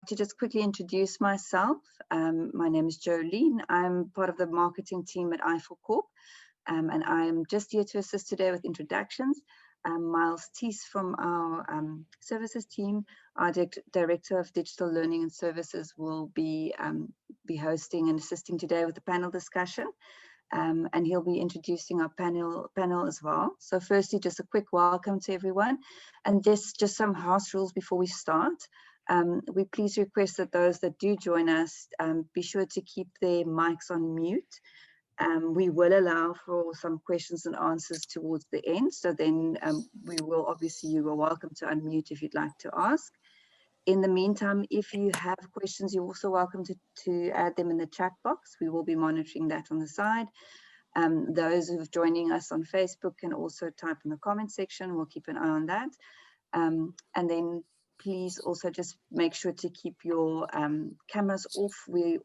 to just quickly introduce myself. My name is Jolene. I'm part of the marketing team at i4Corp, and I'm just here to assist today with introductions. Miles Thies from our services team, our Director of Digital Learning and Services, will be hosting and assisting today with the panel discussion. And he'll be introducing our panel as well. So firstly, just a quick welcome to everyone. And this just some house rules before we start. We please request that those that do join us be sure to keep their mics on mute. We will allow for some questions and answers towards the end. So then you are welcome to unmute if you'd like to ask. In the meantime, if you have questions, you're also welcome to add them in the chat box. We will be monitoring that on the side. Those who are joining us on Facebook can also type in the comment section. We'll keep an eye on that. And then please also just make sure to keep your cameras off.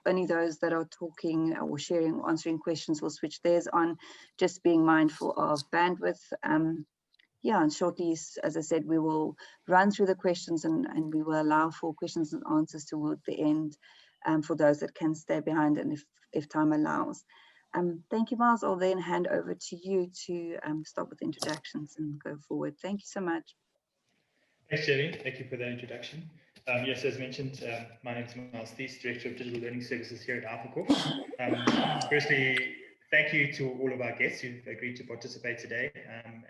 Only those that are talking or sharing, answering questions will switch theirs on, just being mindful of bandwidth. And shortly, as I said, we will run through the questions and we will allow for questions and answers toward the end for those that can stay behind and if time allows. Thank you, Miles. I'll then hand over to you to start with introductions and go forward. Thank you so much. Thanks, Jolene. Thank you for that introduction. Yes, as mentioned, my name is Miles Thies, Director of Digital Learning Services here at i4Corp. Firstly, thank you to all of our guests who've agreed to participate today,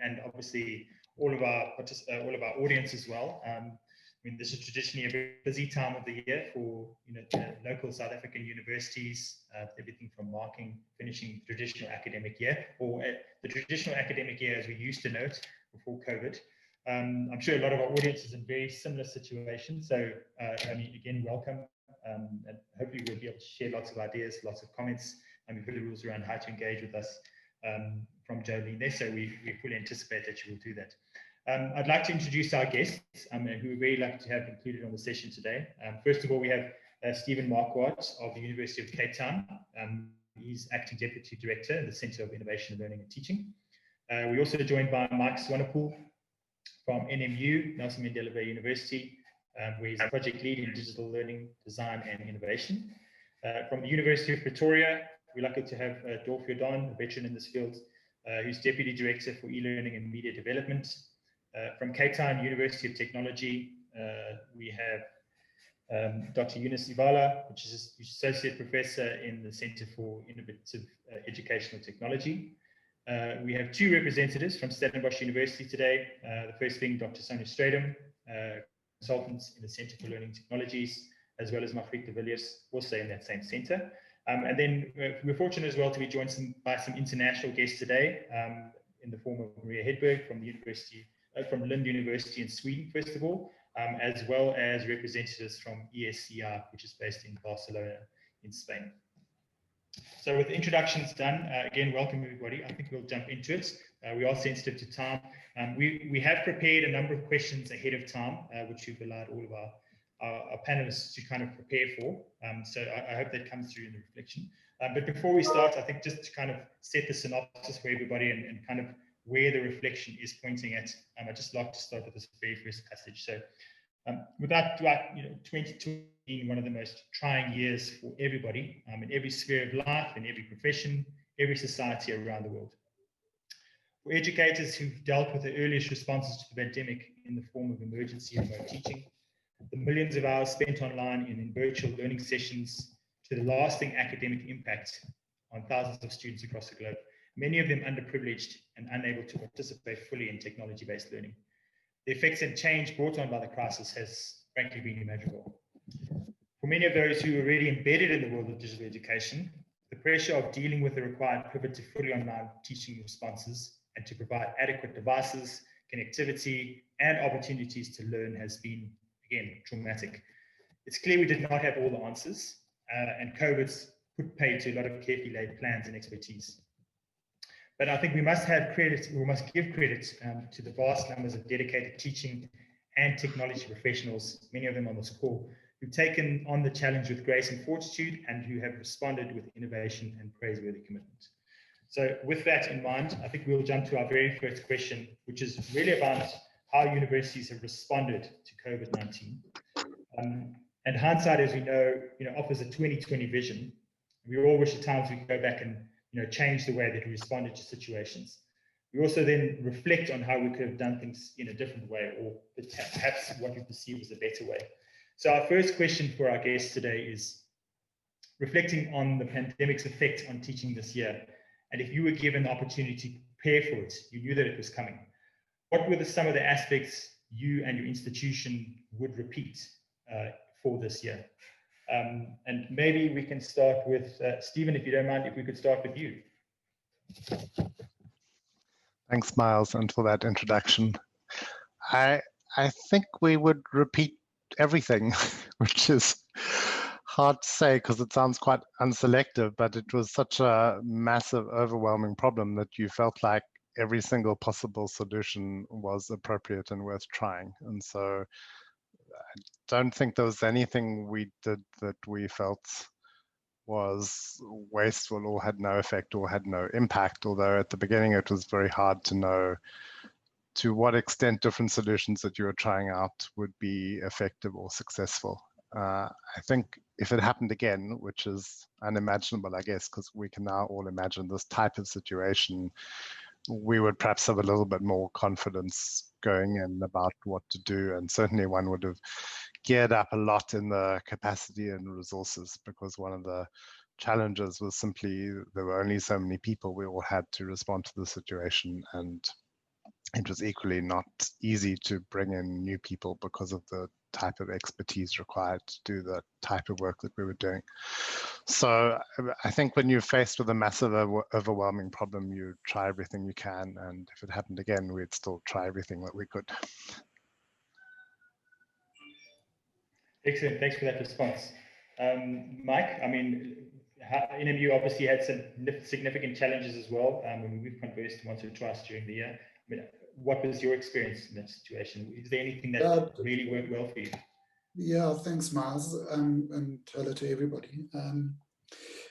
and obviously all of our audience as well. I mean, this is traditionally a very busy time of the year for local South African universities, everything from marking, finishing the traditional academic year, or the traditional academic year as we used to know it before COVID. I'm sure a lot of our audience is in very similar situations. So, again, welcome, and hopefully we'll be able to share lots of ideas, lots of comments, and we've put the rules around how to engage with us from Jolene there. So we fully anticipate that you will do that. I'd like to introduce our guests, who we're very lucky to have included on the session today. First of all, we have Stephen Marquardt of the University of Cape Town. He's Acting Deputy Director at the Centre of Innovation, Learning and Teaching. We're also joined by Mike Swanepoel from NMU, Nelson Mandela Bay University, where he's a project lead in digital learning, design and innovation. From the University of Pretoria, we're lucky to have Dolf Jordaan, a veteran in this field, who's Deputy Director for E-Learning and Media Development. From Cape Town University of Technology, we have Dr. Eunice Ibala, which is Associate Professor in the Centre for Innovative Educational Technology. We have two representatives from Stellenbosch University today. The first being Dr. Sonia Strydom, consultant in the Centre for Learning Technologies, as well as Margriet de Villiers, also in that same centre. And then we're fortunate as well to be joined by some international guests today, in the form of Maria Hedberg from the University, from Lund University in Sweden, first of all, as well as representatives from ESCI, which is based in Barcelona in Spain. So with the introductions done, again, welcome everybody. I think we'll jump into it. We are sensitive to time. We have prepared a number of questions ahead of time, which we've allowed all of our panelists to kind of prepare for. So I hope that comes through in the reflection. But before we start, I think just to kind of set the synopsis for everybody and kind of where the reflection is pointing at, I'd just like to start with this very first passage. So without 2020 being one of the most trying years for everybody, in every sphere of life, in every profession, every society around the world. For educators who've dealt with the earliest responses to the pandemic in the form of emergency remote teaching, the millions of hours spent online and in virtual learning sessions, to the lasting academic impact on thousands of students across the globe, many of them underprivileged and unable to participate fully in technology-based learning. The effects and change brought on by the crisis has frankly been immeasurable. For many of those who are already embedded in the world of digital education, the pressure of dealing with the required pivot to fully online teaching responses and to provide adequate devices, connectivity, and opportunities to learn has been, again, traumatic. It's clear we did not have all the answers, and COVID's put paid to a lot of carefully laid plans and expertise. But I think we must have credit, we must give credit to the vast numbers of dedicated teaching and technology professionals, many of them on this call, who've taken on the challenge with grace and fortitude and who have responded with innovation and praiseworthy commitment. So with that in mind, I think we'll jump to our very first question, which is really about how universities have responded to COVID-19. And hindsight, as we know, offers a 20/20 vision. We all wish at times we could go back and change the way that we responded to situations. We also then reflect on how we could have done things in a different way, or perhaps what we perceive as a better way. So our first question for our guests today is, reflecting on the pandemic's effect on teaching this year, and if you were given the opportunity to prepare for it, you knew that it was coming, what were some of the aspects you and your institution would repeat for this year? And maybe we can start with Stephen, if you don't mind, if we could start with you. Thanks, Miles, and for that introduction. I think we would repeat everything, which is hard to say because it sounds quite unselective, but it was such a massive, overwhelming problem that you felt like every single possible solution was appropriate and worth trying. And so I don't think there was anything we did that we felt was wasteful or had no effect or had no impact, although at the beginning it was very hard to know to what extent different solutions that you were trying out would be effective or successful. I think if it happened again, which is unimaginable, I guess, because we can now all imagine this type of situation, we would perhaps have a little bit more confidence going in about what to do. And certainly one would have geared up a lot in the capacity and resources, because one of the challenges was simply there were only so many people we all had to respond to the situation, and it was equally not easy to bring in new people because of the type of expertise required to do the type of work that we were doing. So I think when you're faced with a massive, overwhelming problem, you try everything you can, and if it happened again, we'd still try everything that we could. Excellent, thanks for that response. Mike, I mean, NMU obviously had some significant challenges as well. When we've conversed once or twice during the year. I mean, what was your experience in that situation? Is there anything that really worked well for you? Yeah, thanks, Miles, and hello to everybody.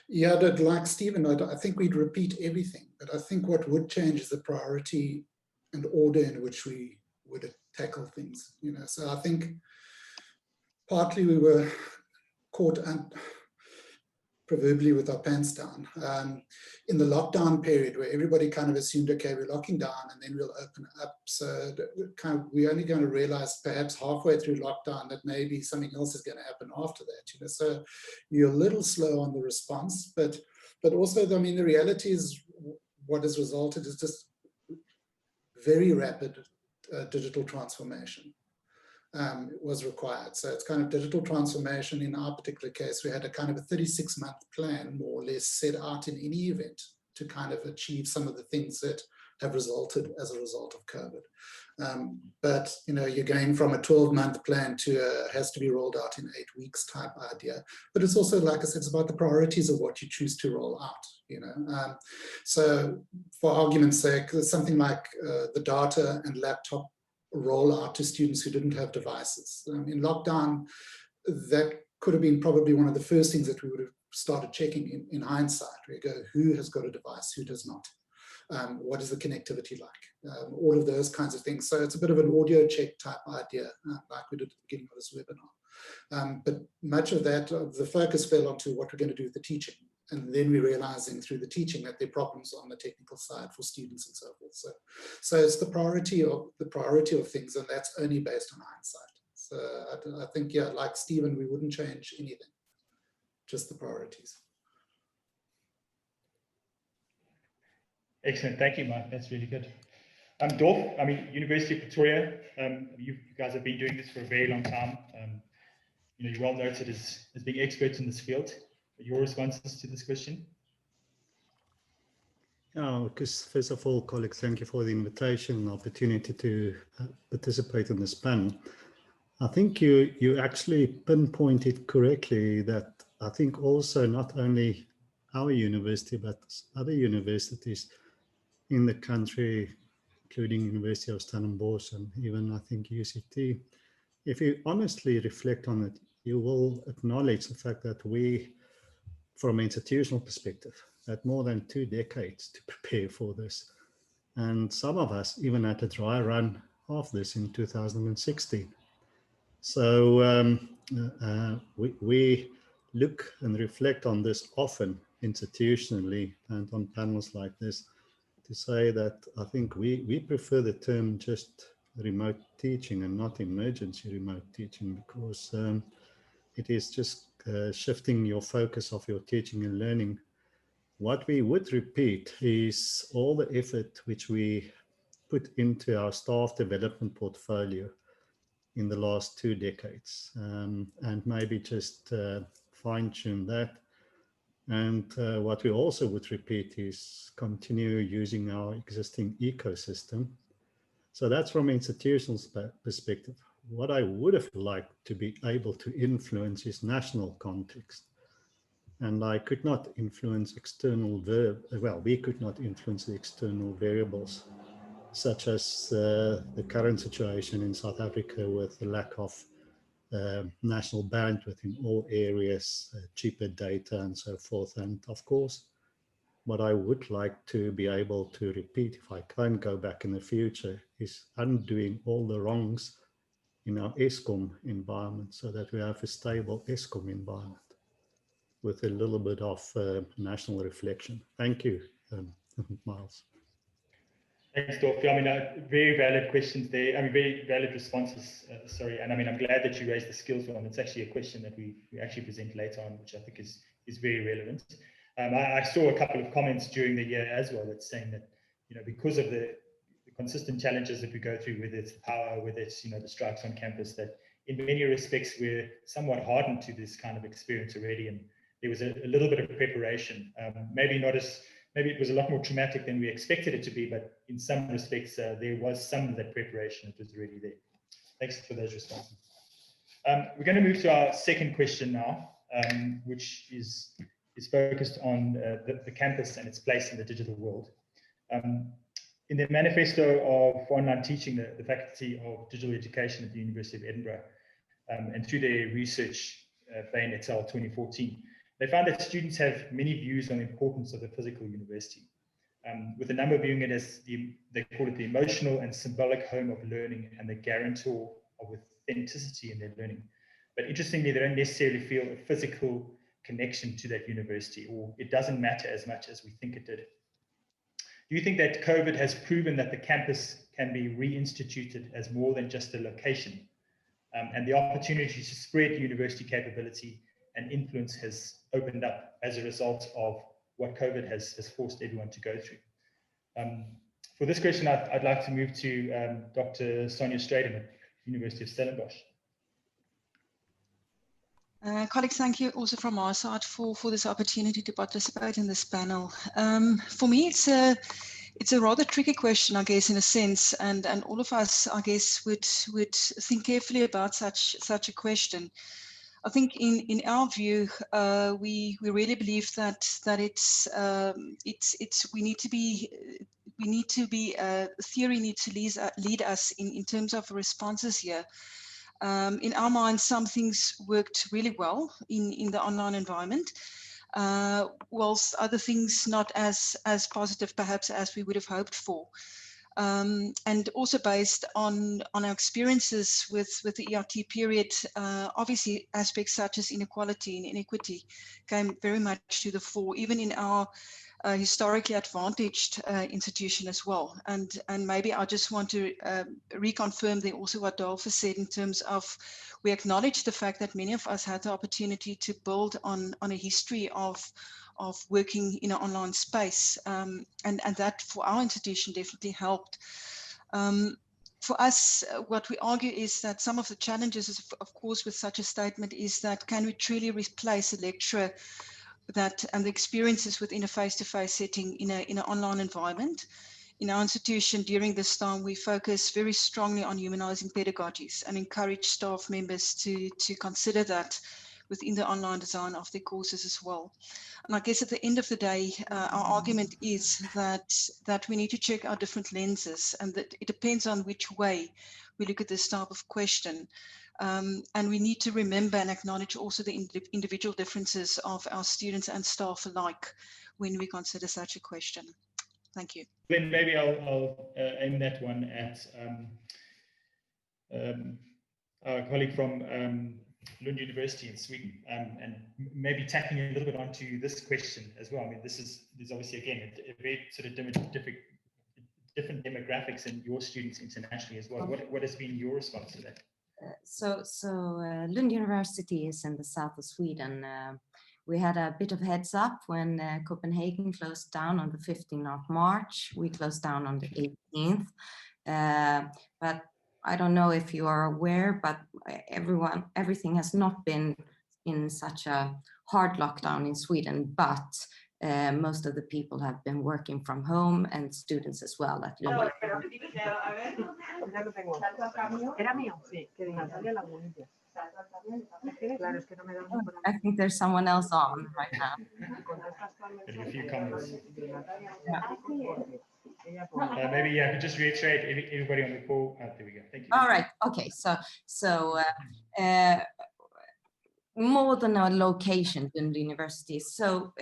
Yeah, like Stephen, I think we'd repeat everything, but I think what would change is the priority and order in which we would tackle things. So I think partly we were caught proverbially with our pants down in the lockdown period, where everybody kind of assumed, okay, we're locking down and then we'll open up. So we're only going to realize perhaps halfway through lockdown that maybe something else is going to happen after that. So you're a little slow on the response, but also, I mean, the reality is what has resulted is just very rapid digital transformation. Was required. So it's kind of digital transformation. In our particular case, we had a kind of a 36-month plan, more or less, set out in any event to kind of achieve some of the things that have resulted as a result of COVID. But you're going from a 12-month plan to has to be rolled out in 8 weeks type idea. But it's also, like I said, it's about the priorities of what you choose to roll out. So for argument's sake, something like the data and laptop roll out to students who didn't have devices. In lockdown, that could have been probably one of the first things that we would have started checking in hindsight. We go, who has got a device, who does not? What is the connectivity like? All of those kinds of things. So it's a bit of an audio check type idea, like we did at the beginning of this webinar. But much of that, the focus fell onto what we're going to do with the teaching. And then we're realizing through the teaching that there are problems on the technical side for students and so forth. So it's the priority of things, and that's only based on hindsight. So I think, yeah, like Stephen, we wouldn't change anything, just the priorities. Excellent, thank you, Mike. That's really good. Dolf, I mean, University of Pretoria, you guys have been doing this for a very long time. You're well noted as being experts in this field. Your responses to this question? Because first of all, colleagues, thank you for the invitation and opportunity to participate in this panel. I think you actually pinpointed correctly that I think also not only our university, but other universities in the country, including University of Stellenbosch and even I think UCT, if you honestly reflect on it, you will acknowledge the fact that we, from an institutional perspective, had more than 2 decades to prepare for this. And some of us even had a dry run of this in 2016. So we look and reflect on this often institutionally and on panels like this to say that I think we prefer the term just remote teaching and not emergency remote teaching, because it is just shifting your focus of your teaching and learning. What we would repeat is all the effort which we put into our staff development portfolio in the last 2 decades, and maybe just fine-tune that. And what we also would repeat is continue using our existing ecosystem. So that's from an institutional perspective. What I would have liked to be able to influence is national context. And I could not influence external, we could not influence the external variables, such as the current situation in South Africa with the lack of national bandwidth in all areas, cheaper data and so forth. And of course, what I would like to be able to repeat, if I can go back in the future, is undoing all the wrongs in our ESCOM environment so that we have a stable ESCOM environment with a little bit of national reflection. Thank you, Miles. Thanks, Dorf. I mean, very valid questions there. I mean, very valid responses. Sorry, and I mean, I'm glad that you raised the skills one. It's actually a question that we actually present later on, which I think is very relevant. I saw a couple of comments during the year as well that's saying that, you know, because of the consistent challenges that we go through, whether it's power, whether it's, you know, the strikes on campus, that in many respects we're somewhat hardened to this kind of experience already, and there was a little bit of preparation. Maybe it was a lot more traumatic than we expected it to be, but in some respects there was some of that preparation that was already there. Thanks for those responses. We're going to move to our second question now, which is focused on the campus and its place in the digital world. In the manifesto of online teaching, the Faculty of Digital Education at the University of Edinburgh, and through their research, Bain et al. 2014, they found that students have many views on the importance of the physical university, with a number viewing it as they call it the emotional and symbolic home of learning and the guarantor of authenticity in their learning. But interestingly, they don't necessarily feel a physical connection to that university, or it doesn't matter as much as we think it did. Do you think that COVID has proven that the campus can be reinstituted as more than just a location, and the opportunity to spread university capability and influence has opened up as a result of what COVID has forced everyone to go through? For this question, I'd like to move to Dr. Sonia Strydom at University of Stellenbosch. Colleagues, thank you also from our side for this opportunity to participate in this panel. For me, it's a rather tricky question, I guess, in a sense, and all of us, I guess, would think carefully about such a question. I think in our view, we really believe that we need to be theory needs to lead us in terms of responses here. In our minds, some things worked really well in the online environment, whilst other things not as positive perhaps as we would have hoped for. And also based on our experiences with the ERT period, obviously aspects such as inequality and inequity came very much to the fore, even in our historically advantaged institution as well. And maybe I just want to reconfirm there also what Dolf has said in terms of, we acknowledge the fact that many of us had the opportunity to build on a history of working in an online space, and that for our institution definitely helped. For us, what we argue is that some of the challenges, of course, with such a statement is that can we truly replace a lecturer and the experiences within a face-to-face setting in an online environment? In our institution during this time, we focus very strongly on humanizing pedagogies and encourage staff members to consider that within the online design of their courses as well. And I guess at the end of the day, our argument is that we need to check our different lenses, and that it depends on which way we look at this type of question. And we need to remember and acknowledge also the individual differences of our students and staff alike when we consider such a question. Thank you. Then maybe I'll aim that one at, a colleague from Lund University in Sweden, and maybe tackling a little bit onto this question as well. I mean, there's obviously, again, a very sort of different demographics in your students internationally as well. What has been your response to that? Lund University is in the south of Sweden. We had a bit of heads up when Copenhagen closed down on the 15th of March. We closed down on the 18th. But I don't know if you are aware, but everything has not been in such a hard lockdown in Sweden, but most of the people have been working from home, and students as well at Lund. I think there's someone else on right now. A few comments. Maybe you could just reiterate everybody on the call. There we go. Thank you. All right. Okay. So more than a location, Lund University. So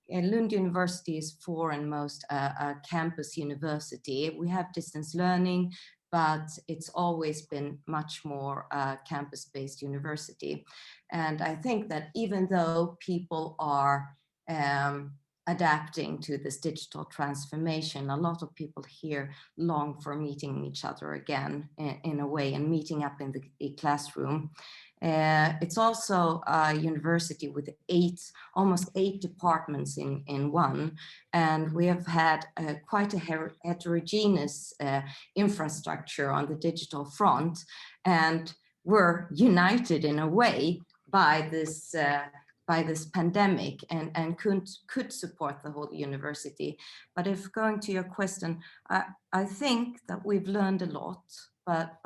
Lund University is foremost a campus university. We have distance learning, but it's always been much more a campus-based university. And I think that even though people are adapting to this digital transformation, a lot of people here long for meeting each other again in a way, and meeting up in the classroom. It's also a university with almost eight departments in one, and we have had quite a heterogeneous infrastructure on the digital front, and we're united in a way by this pandemic, and could support the whole university. But if going to your question, I think that we've learned a lot, but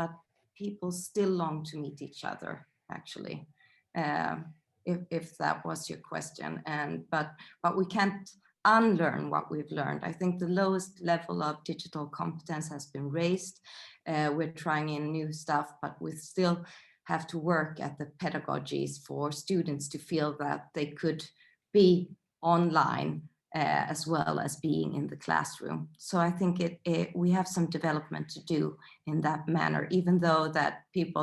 people still long to meet each other, actually, if that was your question. But we can't unlearn what we've learned. I think the lowest level of digital competence has been raised. We're trying in new stuff, but we still have to work at the pedagogies for students to feel that they could be online as well as being in the classroom. So I think we have some development to do in that manner, even though that the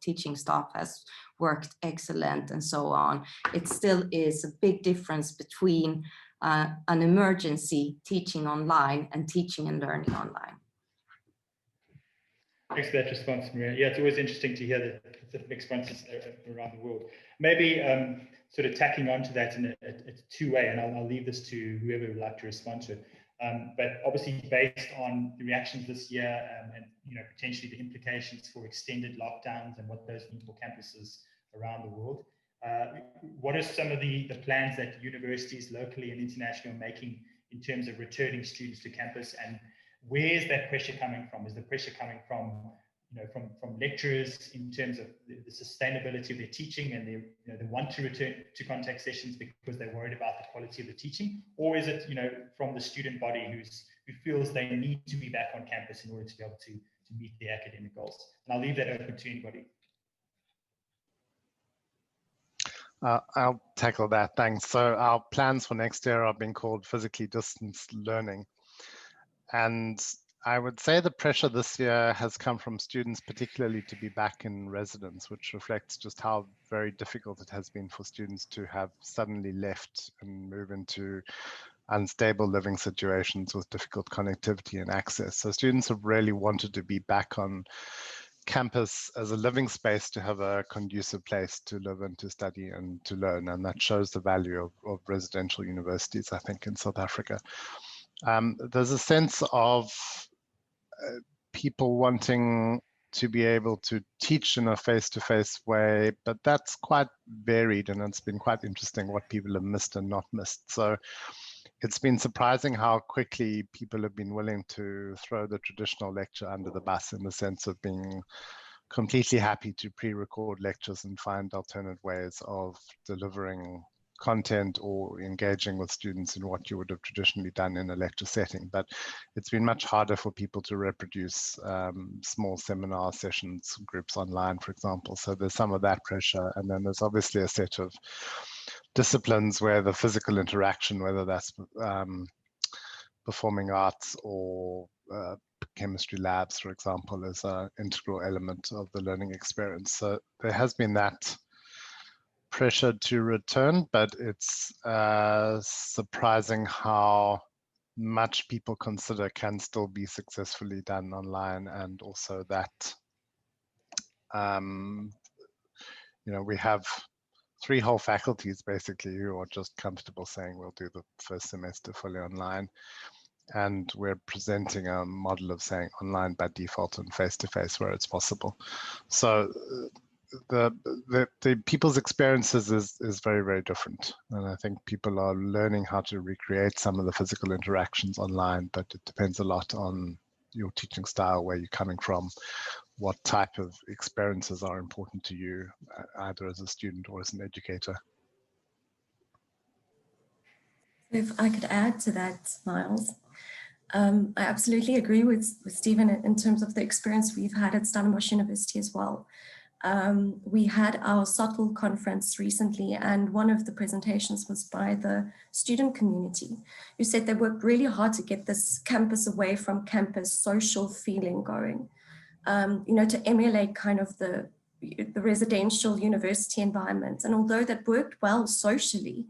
teaching staff has worked excellent and so on. It still is a big difference between an emergency teaching online and teaching and learning online. Thanks for that response, Maria. Yeah, it's always interesting to hear the different responses around the world. Maybe sort of tacking onto that in a two-way, and I'll leave this to whoever would like to respond to it. But obviously, based on the reactions this year, and potentially the implications for extended lockdowns and what those mean for campuses around the world, what are some of the plans that universities locally and internationally are making in terms of returning students to campus, and where is that pressure coming from? Is the pressure coming from from lecturers in terms of the sustainability of their teaching, and they want to return to contact sessions because they're worried about the quality of the teaching, or is it from the student body who feels they need to be back on campus in order to be able to meet their academic goals? And I'll leave that open to anybody. I'll tackle that, thanks. So our plans for next year are being called physically distanced learning. And I would say the pressure this year has come from students, particularly to be back in residence, which reflects just how very difficult it has been for students to have suddenly left and move into unstable living situations with difficult connectivity and access. So students have really wanted to be back on campus as a living space, to have a conducive place to live and to study and to learn. And that shows the value of residential universities, I think, in South Africa. There's a sense of people wanting to be able to teach in a face-to-face way, but that's quite varied, and it's been quite interesting what people have missed and not missed. So it's been surprising how quickly people have been willing to throw the traditional lecture under the bus, in the sense of being completely happy to pre-record lectures and find alternate ways of delivering content or engaging with students in what you would have traditionally done in a lecture setting. But it's been much harder for people to reproduce small seminar sessions, groups online, for example. So there's some of that pressure. And then there's obviously a set of disciplines where the physical interaction, whether that's performing arts or chemistry labs, for example, as an integral element of the learning experience. So there has been that pressure to return, but it's surprising how much people consider can still be successfully done online, and also that we have 3 whole faculties basically who are just comfortable saying we'll do the first semester fully online, and we're presenting a model of saying online by default and face-to-face where it's possible. So the people's experiences is very, very different, and I think people are learning how to recreate some of the physical interactions online, but it depends a lot on your teaching style, where you're coming from, what type of experiences are important to you, either as a student or as an educator. If I could add to that, Miles, I absolutely agree with Stephen in terms of the experience we've had at Stellenbosch University as well. We had our SOTL conference recently, and one of the presentations was by the student community, who said they worked really hard to get this campus away from campus social feeling going, to emulate kind of the residential university environment. And although that worked well socially,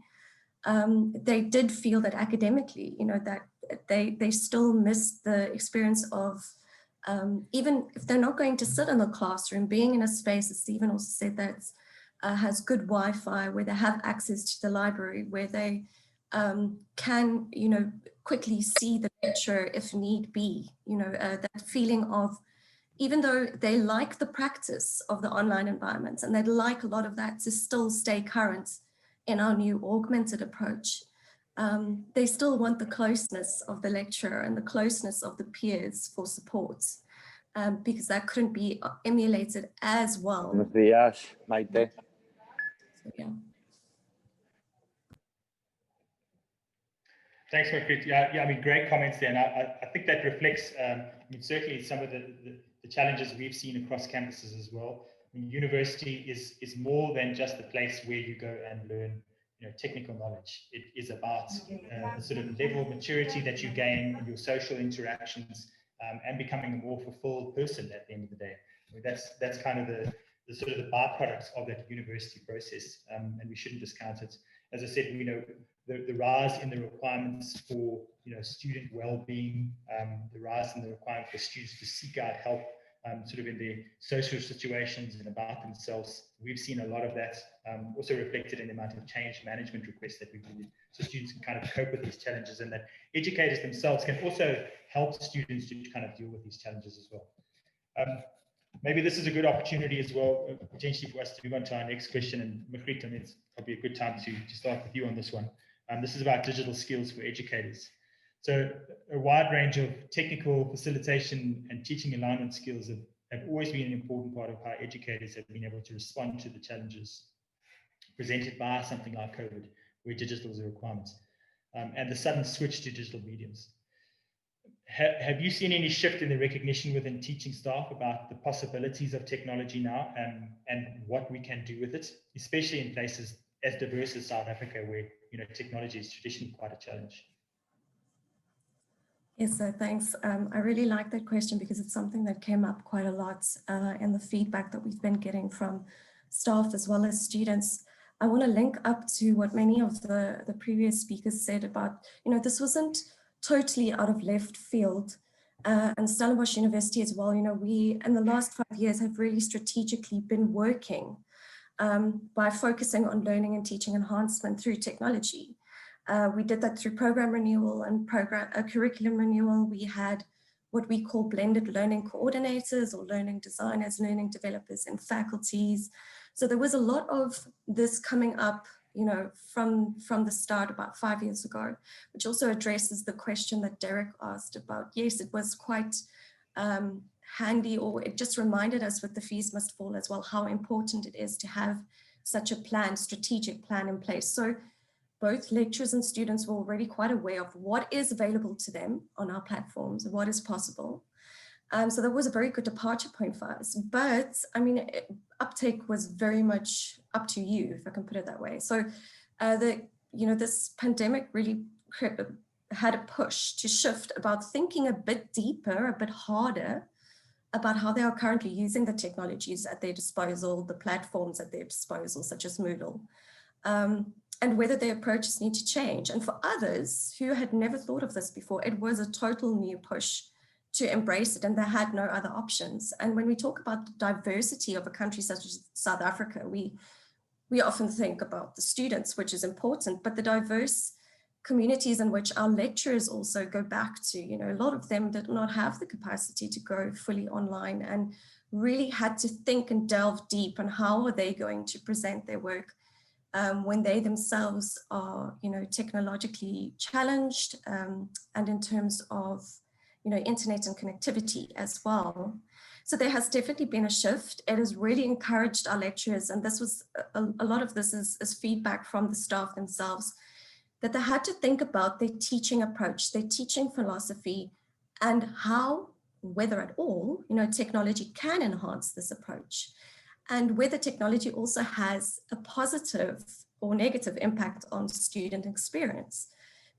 they did feel that academically, that they still missed the experience of, even if they're not going to sit in the classroom, being in a space, as Stephen also said, that has good Wi-Fi, where they have access to the library, where they can, quickly see the lecture if need be, that feeling of, even though they like the practice of the online environment and they'd like a lot of that to still stay current in our new augmented approach, they still want the closeness of the lecturer and the closeness of the peers for support, because that couldn't be emulated as well. Buenos días, Maite. So, yeah. Thanks, Margriet. Yeah, I mean, great comments there. And I think that reflects, certainly some of the challenges we've seen across campuses as well. I mean, university is more than just a place where you go and learn technical knowledge. It is about the sort of level of maturity that you gain in your social interactions, and becoming a more fulfilled person at the end of the day. I mean, that's kind of the sort of the byproducts of that university process, and we shouldn't discount it. As I said, the rise in the requirements for student well-being, the rise in the requirement for students to seek out help, sort of in their social situations and about themselves. We've seen a lot of that, also reflected in the amount of change management requests that we do, so students can kind of cope with these challenges, and that educators themselves can also help students to kind of deal with these challenges as well. Maybe this is a good opportunity as well, potentially, for us to move on to our next question. And Margriet, I mean, it's probably a good time to start with you on this one. This is about digital skills for educators. So a wide range of technical facilitation and teaching alignment skills have always been an important part of how educators have been able to respond to the challenges presented by something like COVID, where digital is a requirement, and the sudden switch to digital mediums. Have you seen any shift in the recognition within teaching staff about the possibilities of technology now, and what we can do with it, especially in places as diverse as South Africa, where technology is traditionally quite a challenge? Yes, so thanks. I really like that question because it's something that came up quite a lot in the feedback that we've been getting from staff as well as students. I want to link up to what many of the previous speakers said about, this wasn't totally out of left field. And Stellenbosch University as well, we in the last 5 years have really strategically been working by focusing on learning and teaching enhancement through technology. We did that through program renewal and curriculum renewal. We had what we call blended learning coordinators or learning designers, learning developers in faculties. So there was a lot of this coming up, from the start about 5 years ago, which also addresses the question that Derek asked about. Yes, it was quite handy, or it just reminded us with the fees must fall as well, how important it is to have such a plan, strategic plan in place. So both lecturers and students were already quite aware of what is available to them on our platforms and what is possible. So that was a very good departure point for us. But I mean, uptake was very much up to you, if I can put it that way. So this pandemic really had a push to shift about thinking a bit deeper, a bit harder about how they are currently using the technologies at their disposal, the platforms at their disposal, such as Moodle, and whether their approaches need to change. And for others who had never thought of this before, it was a total new push to embrace it, and they had no other options. And when we talk about the diversity of a country such as South Africa, we often think about the students, which is important, but the diverse communities in which our lecturers also go back to, a lot of them did not have the capacity to go fully online and really had to think and delve deep on how are they going to present their work when they themselves are, technologically challenged, and in terms of, internet and connectivity as well. So there has definitely been a shift. It has really encouraged our lecturers, and this was a lot of this is feedback from the staff themselves, that they had to think about their teaching approach, their teaching philosophy, and how, whether at all, technology can enhance this approach, and whether technology also has a positive or negative impact on student experience.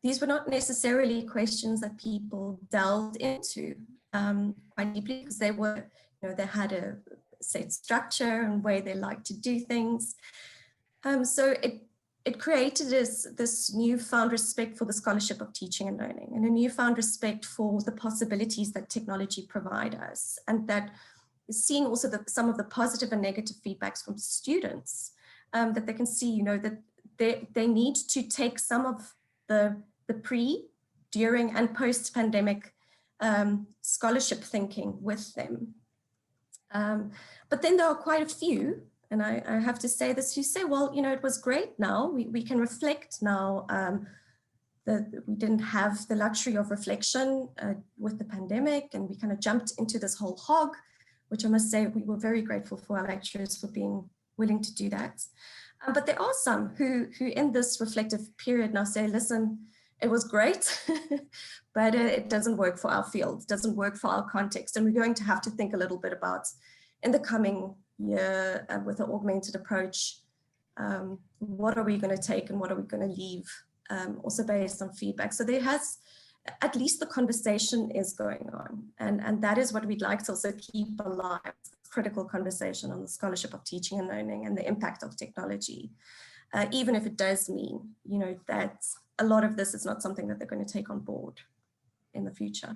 These were not necessarily questions that people delved into quite deeply, because they were, they had a set structure and way they like to do things. So it created this newfound respect for the scholarship of teaching and learning, and a newfound respect for the possibilities that technology provide us, and that seeing also some of the positive and negative feedbacks from students, that they can see, that they need to take some of the pre, during, and post-pandemic scholarship thinking with them. But then there are quite a few, and I have to say this, who say, well, it was great now, we can reflect now, that we didn't have the luxury of reflection with the pandemic, and we kind of jumped into this whole hog, which I must say we were very grateful for our lecturers for being willing to do that. But there are some who in this reflective period now say, listen, it was great, but it doesn't work for our field, it doesn't work for our context. And we're going to have to think a little bit about, in the coming year, with an augmented approach, what are we going to take and what are we going to leave, also based on feedback. So there has, at least the conversation is going on. And that is what we'd like to also keep alive, critical conversation on the scholarship of teaching and learning and the impact of technology, even if it does mean, that a lot of this is not something that they're going to take on board in the future.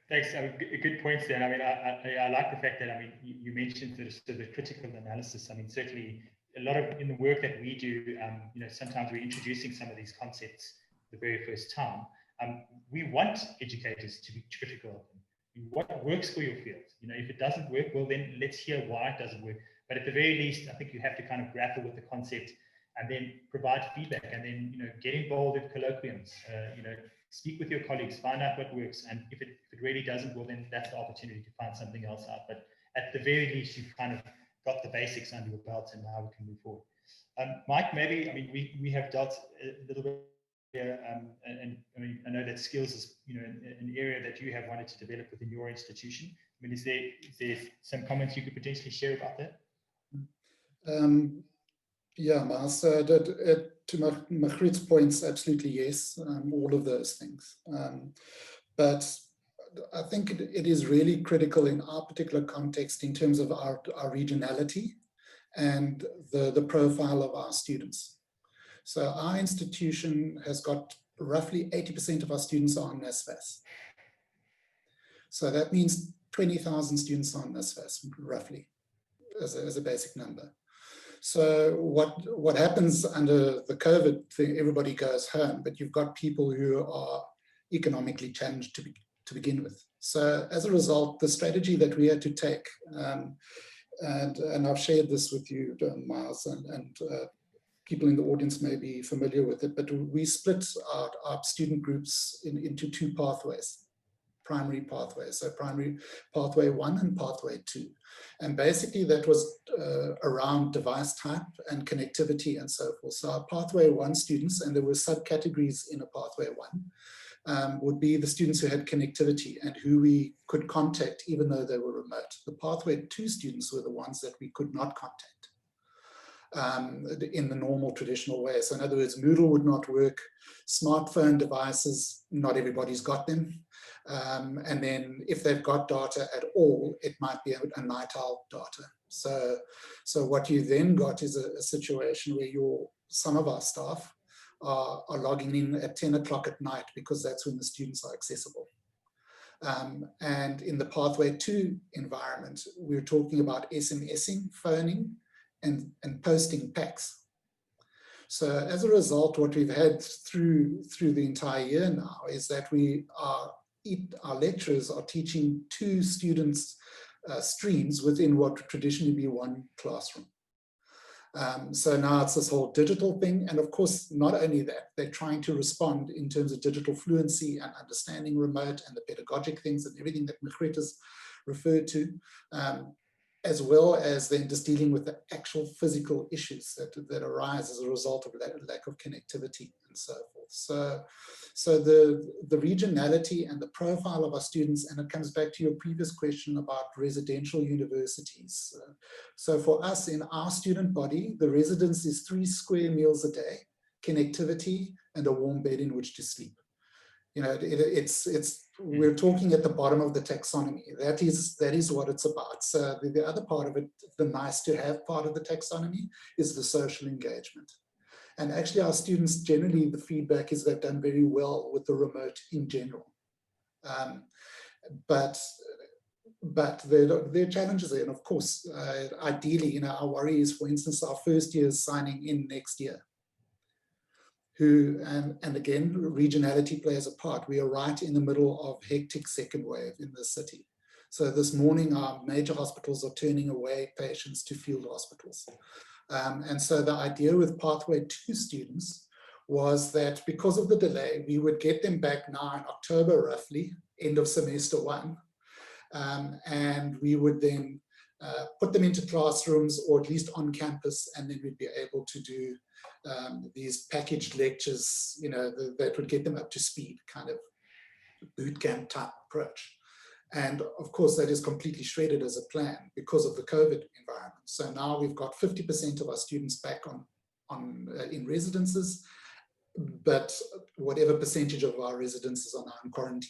Thanks. Good points there. I mean, I like the fact that, you mentioned the critical analysis. Certainly a lot of, in the work that we do, sometimes we're introducing some of these concepts the very first time. We want educators to be critical of them. What works for your field? If it doesn't work, well, then let's hear why it doesn't work. But at the very least, I think you have to kind of grapple with the concept and then provide feedback, and then, get involved in colloquiums, speak with your colleagues, find out what works. And if it really doesn't, well, then that's the opportunity to find something else out. But at the very least, you've kind of got the basics under your belt, and now we can move forward. Mike, maybe, we have dealt a little bit here, and I know that skills is, an area that you have wanted to develop within your institution. Is there some comments you could potentially share about that? Yeah, Miles, to Margriet's points, absolutely yes, all of those things. But I think it is really critical in our particular context in terms of our regionality and the profile of our students. So our institution has got roughly 80% of our students are on NSFAS. So that means 20,000 students on NSFAS, roughly, as a basic number. So what happens under the COVID thing, everybody goes home, but you've got people who are economically challenged to begin with. So as a result, the strategy that we had to take, and I've shared this with you, Miles, and people in the audience may be familiar with it, but we split our student groups into two pathways. Primary pathways, so primary pathway 1 and pathway 2. And basically that was around device type and connectivity and so forth. So our pathway 1 students, and there were subcategories in a pathway 1, would be the students who had connectivity and who we could contact even though they were remote. The pathway 2 students were the ones that we could not contact. in the normal traditional way. So in other words, Moodle would not work. Smartphone devices, not everybody's got them. And then if they've got data at all, it might be a night owl data. So what you then got is a situation where some of our staff are logging in at 10 o'clock at night because that's when the students are accessible. And in the Pathway 2 environment, we're talking about SMSing, phoning, and posting packs. So as a result, what we've had through the entire year now is that our lecturers are teaching 2 students streams within what would traditionally be 1 classroom. So now it's this whole digital thing. And of course, not only that, they're trying to respond in terms of digital fluency and understanding remote and the pedagogic things and everything that Margriet has referred to, as well as then just dealing with the actual physical issues that arise as a result of lack of connectivity and so forth. So the regionality and the profile of our students, and it comes back to your previous question about residential universities. So for us in our student body, the residence is 3 square meals a day, connectivity, and a warm bed in which to sleep. You know, we're talking at the bottom of the taxonomy. That is what it's about. So the other part of it, the nice to have part of the taxonomy, is the social engagement. And actually our students, generally the feedback is they've done very well with the remote in general. But there are challenges there. And of course, ideally, you know, our worry is, for instance, our first years signing in next year. And again, regionality plays a part. We are right in the middle of hectic second wave in the city. So this morning, our major hospitals are turning away patients to field hospitals. And so the idea with Pathway 2 students was that because of the delay, we would get them back now in October, roughly, end of semester 1. And we would then put them into classrooms or at least on campus, and then we'd be able to do these packaged lectures, you know, that would get them up to speed, kind of boot camp type approach. And of course, that is completely shredded as a plan because of the COVID environment. So now we've got 50% of our students back in residences, but whatever percentage of our residences are now in quarantine.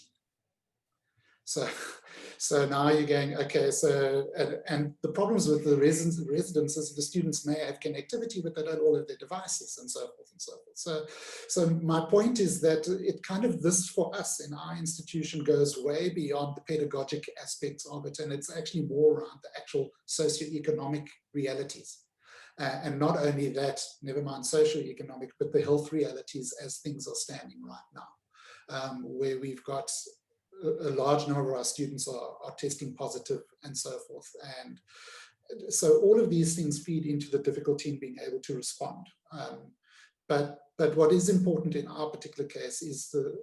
So now you're going, okay, so, and the problems with the residences, the students may have connectivity, but they don't all have their devices and so forth and so forth. So my point is that it kind of, this for us in our institution goes way beyond the pedagogic aspects of it. And it's actually more around the actual socioeconomic realities. And not only that, never mind socioeconomic, but the health realities as things are standing right now, where we've got a large number of our students are testing positive and so forth. And so all of these things feed into the difficulty in being able to respond. But what is important in our particular case is the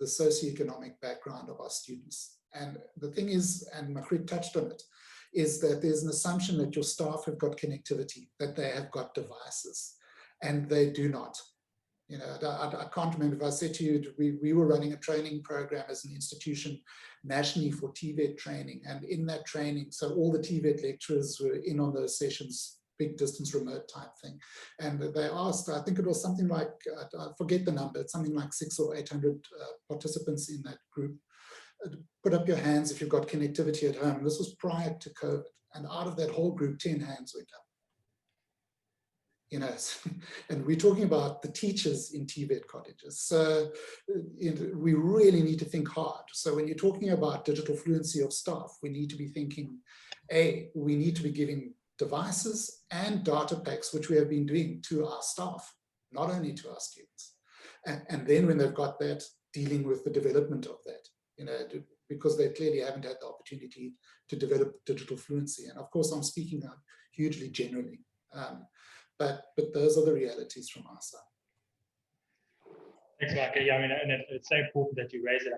socioeconomic background of our students. And the thing is, and Margriet touched on it, is that there's an assumption that your staff have got connectivity, that they have got devices, and they do not. You know, I can't remember if I said to you, we were running a training program as an institution nationally for TVET training. And in that training, so all the TVET lecturers were in on those sessions, big distance remote type thing. And they asked, I think it was something like, I forget the number, it's something like 600 or 800 participants in that group. Put up your hands if you've got connectivity at home. This was prior to COVID. And out of that whole group, 10 hands went up. You know, and we're talking about the teachers in TVET cottages. So we really need to think hard. So when you're talking about digital fluency of staff, we need to be thinking, we need to be giving devices and data packs, which we have been doing to our staff, not only to our students. And then when they've got that, dealing with the development of that, you know, because they clearly haven't had the opportunity to develop digital fluency. And of course, I'm speaking hugely generally. But those are the realities from our side. Thanks, Mark. Yeah, I mean, and it's so important that you raise it.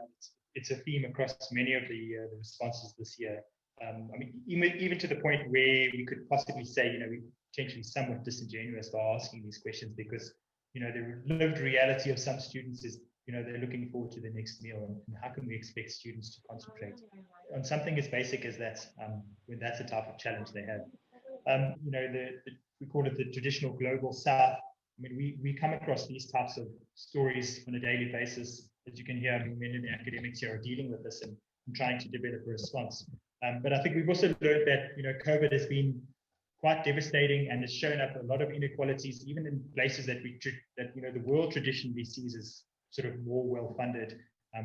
It's a theme across many of the responses this year. I mean, even to the point where we could possibly say, you know, we're potentially somewhat disingenuous by asking these questions because, you know, the lived reality of some students is, you know, they're looking forward to the next meal, and how can we expect students to concentrate on something as basic as that when that's the type of challenge they have? You know, we call it the traditional global South. I mean, we come across these types of stories on a daily basis. As you can hear, I mean, many of the academics here are dealing with this and trying to develop a response. But I think we've also learned that, COVID has been quite devastating and has shown up a lot of inequalities, even in places that the world traditionally sees as sort of more well-funded,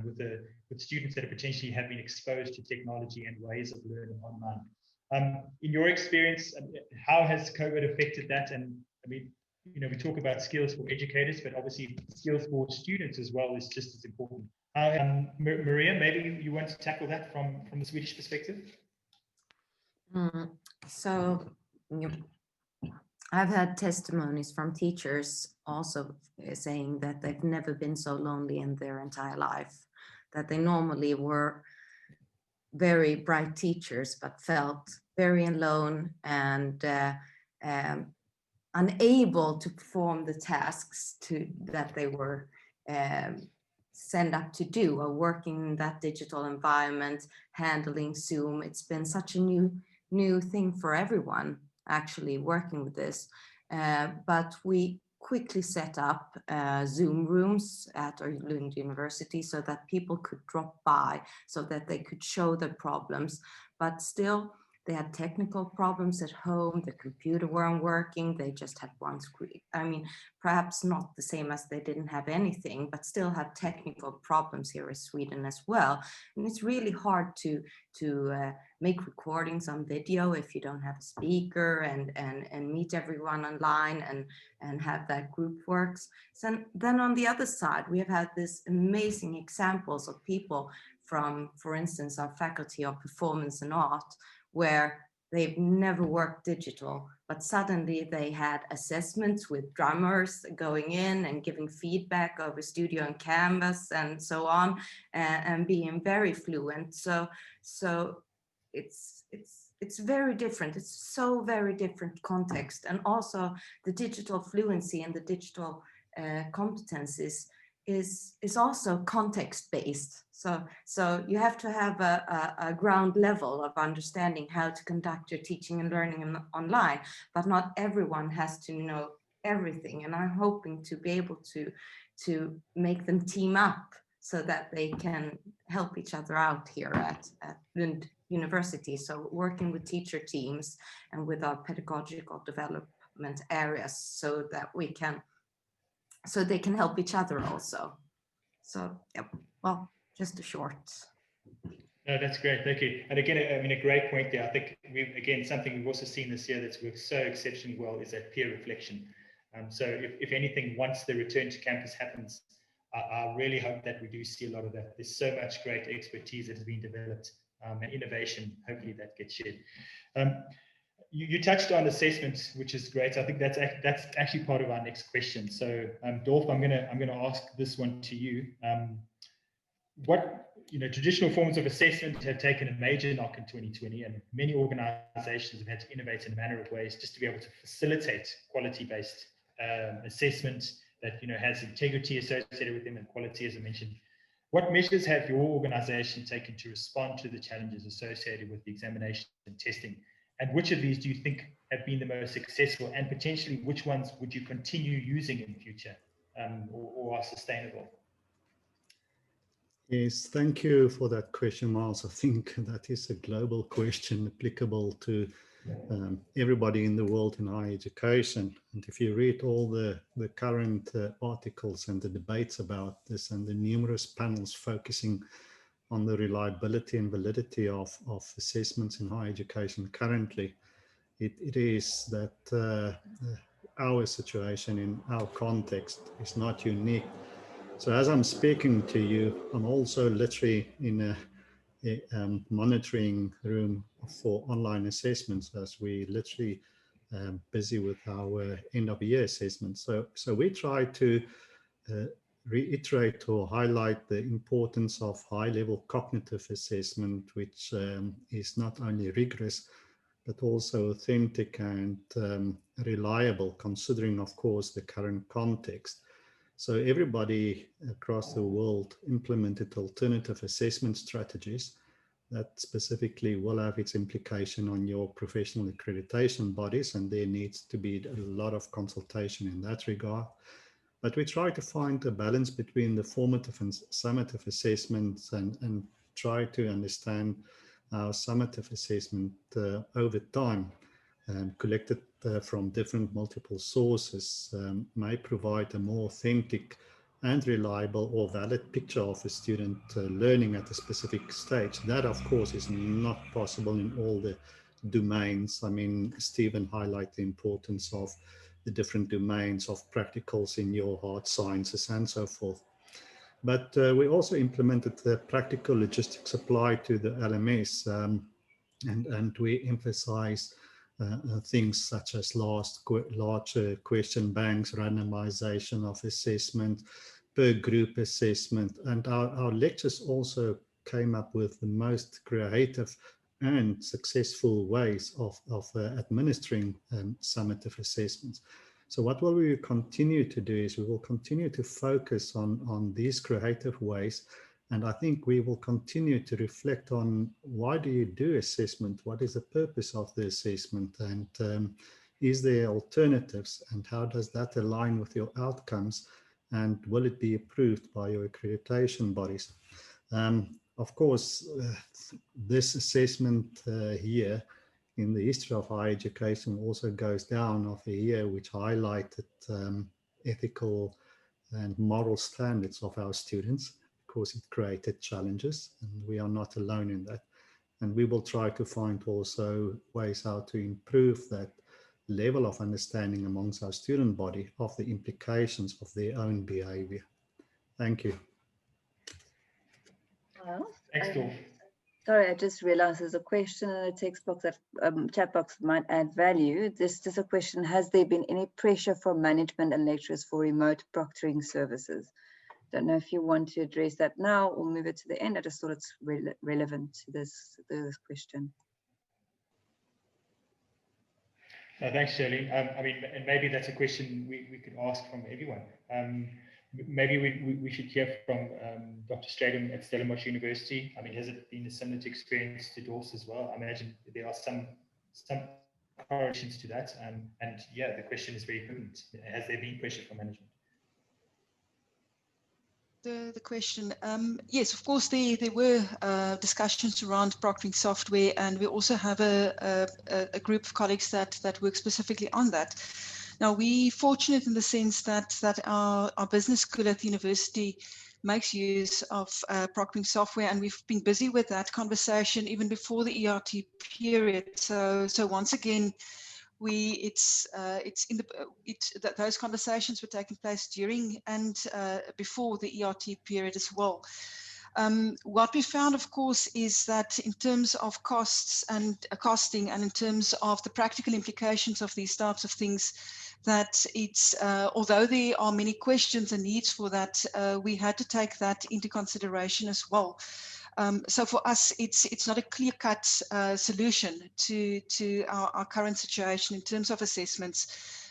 with students that potentially have been exposed to technology and ways of learning online. In your experience, how has COVID affected that? And I mean, we talk about skills for educators, but obviously skills for students as well is just as important. Maria, maybe you want to tackle that from the Swedish perspective? So I've had testimonies from teachers also saying that they've never been so lonely in their entire life, that they normally were very bright teachers, but felt very alone and unable to perform the tasks that they were sent up to do, or working in that digital environment, handling Zoom. It's been such a new thing for everyone actually working with this. But we quickly set up Zoom rooms at Lund University so that people could drop by, so that they could show their problems, but still they had technical problems at home. The computer weren't working. They just had one screen. I mean, perhaps not the same as they didn't have anything, but still have technical problems here in Sweden as well. And it's really hard to make recordings on video if you don't have a speaker and meet everyone online and have that group works. So then on the other side, we have had this amazing examples of people from, for instance, our faculty of performance and art, where they've never worked digital, but suddenly they had assessments with drummers going in and giving feedback over Studio and Canvas and so on, and being very fluent. So it's very different. It's so very different context, and also the digital fluency and the digital competencies is also context-based. So you have to have a ground level of understanding how to conduct your teaching and learning online, but not everyone has to know everything. And I'm hoping to be able to make them team up so that they can help each other out here at Lund University. So working with teacher teams and with our pedagogical development areas so that they can help each other also. So, yep, well, just a short. No, that's great. Thank you. And again, I mean, a great point there. I think something we've also seen this year that's worked so exceptionally well is that peer reflection. So if anything, once the return to campus happens, I really hope that we do see a lot of that. There's so much great expertise that has been developed and innovation, hopefully that gets shared. You touched on assessments, which is great. I think that's actually part of our next question. So, Dolf, I'm gonna ask this one to you. Traditional forms of assessment have taken a major knock in 2020, and many organizations have had to innovate in a manner of ways just to be able to facilitate quality-based assessment that has integrity associated with them and quality, as I mentioned. What measures have your organization taken to respond to the challenges associated with the examination and testing? And which of these do you think have been the most successful, and potentially which ones would you continue using in future or are sustainable? Yes, thank you for that question, Miles. I think that is a global question applicable to everybody in the world in higher education. And if you read all the current articles and the debates about this and the numerous panels focusing on the reliability and validity of assessments in higher education currently, it is that our situation in our context is not unique. So as I'm speaking to you, I'm also literally in a monitoring room for online assessments as we literally busy with our end of year assessment. So we try to reiterate or highlight the importance of high-level cognitive assessment, which is not only rigorous, but also authentic and reliable, considering, of course, the current context. So everybody across the world implemented alternative assessment strategies, that specifically will have its implication on your professional accreditation bodies, and there needs to be a lot of consultation in that regard. But we try to find a balance between the formative and summative assessments and try to understand how summative assessment over time, collected from different multiple sources, may provide a more authentic and reliable or valid picture of a student learning at a specific stage. That, of course, is not possible in all the domains. I mean, Stephen highlighted the importance of the different domains of practicals in your hard sciences and so forth. But we also implemented the practical logistics applied to the LMS, and we emphasize things such as large question banks, randomization of assessment, per group assessment. And our lectures also came up with the most creative and successful ways of administering summative assessments. So what will we continue to do is we will continue to focus on these creative ways. And I think we will continue to reflect on, why do you do assessment? What is the purpose of the assessment? And is there alternatives? And how does that align with your outcomes? And will it be approved by your accreditation bodies? Of course, this assessment here in the history of higher education also goes down of a year which highlighted ethical and moral standards of our students. Of course, it created challenges, and we are not alone in that. And we will try to find also ways how to improve that level of understanding amongst our student body of the implications of their own behavior. Thank you. Well, Thanks, Dolf. sorry, I just realized there's a question in the text box, that chat box might add value. This is a question: has there been any pressure from management and lecturers for remote proctoring services? Don't know if you want to address that now or move it to the end. I just thought it's relevant to this question. Thanks, Shirley. I mean, and maybe that's a question we could ask from everyone. Maybe we should hear from Dr. Stradum at Stellenbosch University. I mean, has it been a similar experience to Dolf's as well? I imagine there are some correlations to that. And yeah, the question is very pertinent. Has there been pressure from management? The question, yes, of course, there were discussions around proctoring software, and we also have a group of colleagues that work specifically on that. Now, we're fortunate in the sense that our business school at the university makes use of proctoring software, and we've been busy with that conversation even before the ERT period. So once again, those conversations were taking place during and before the ERT period as well. What we found, of course, is that in terms of costs and costing, and in terms of the practical implications of these types of things, that it's although there are many questions and needs for that, we had to take that into consideration as well. So for us, it's not a clear-cut solution to our current situation in terms of assessments.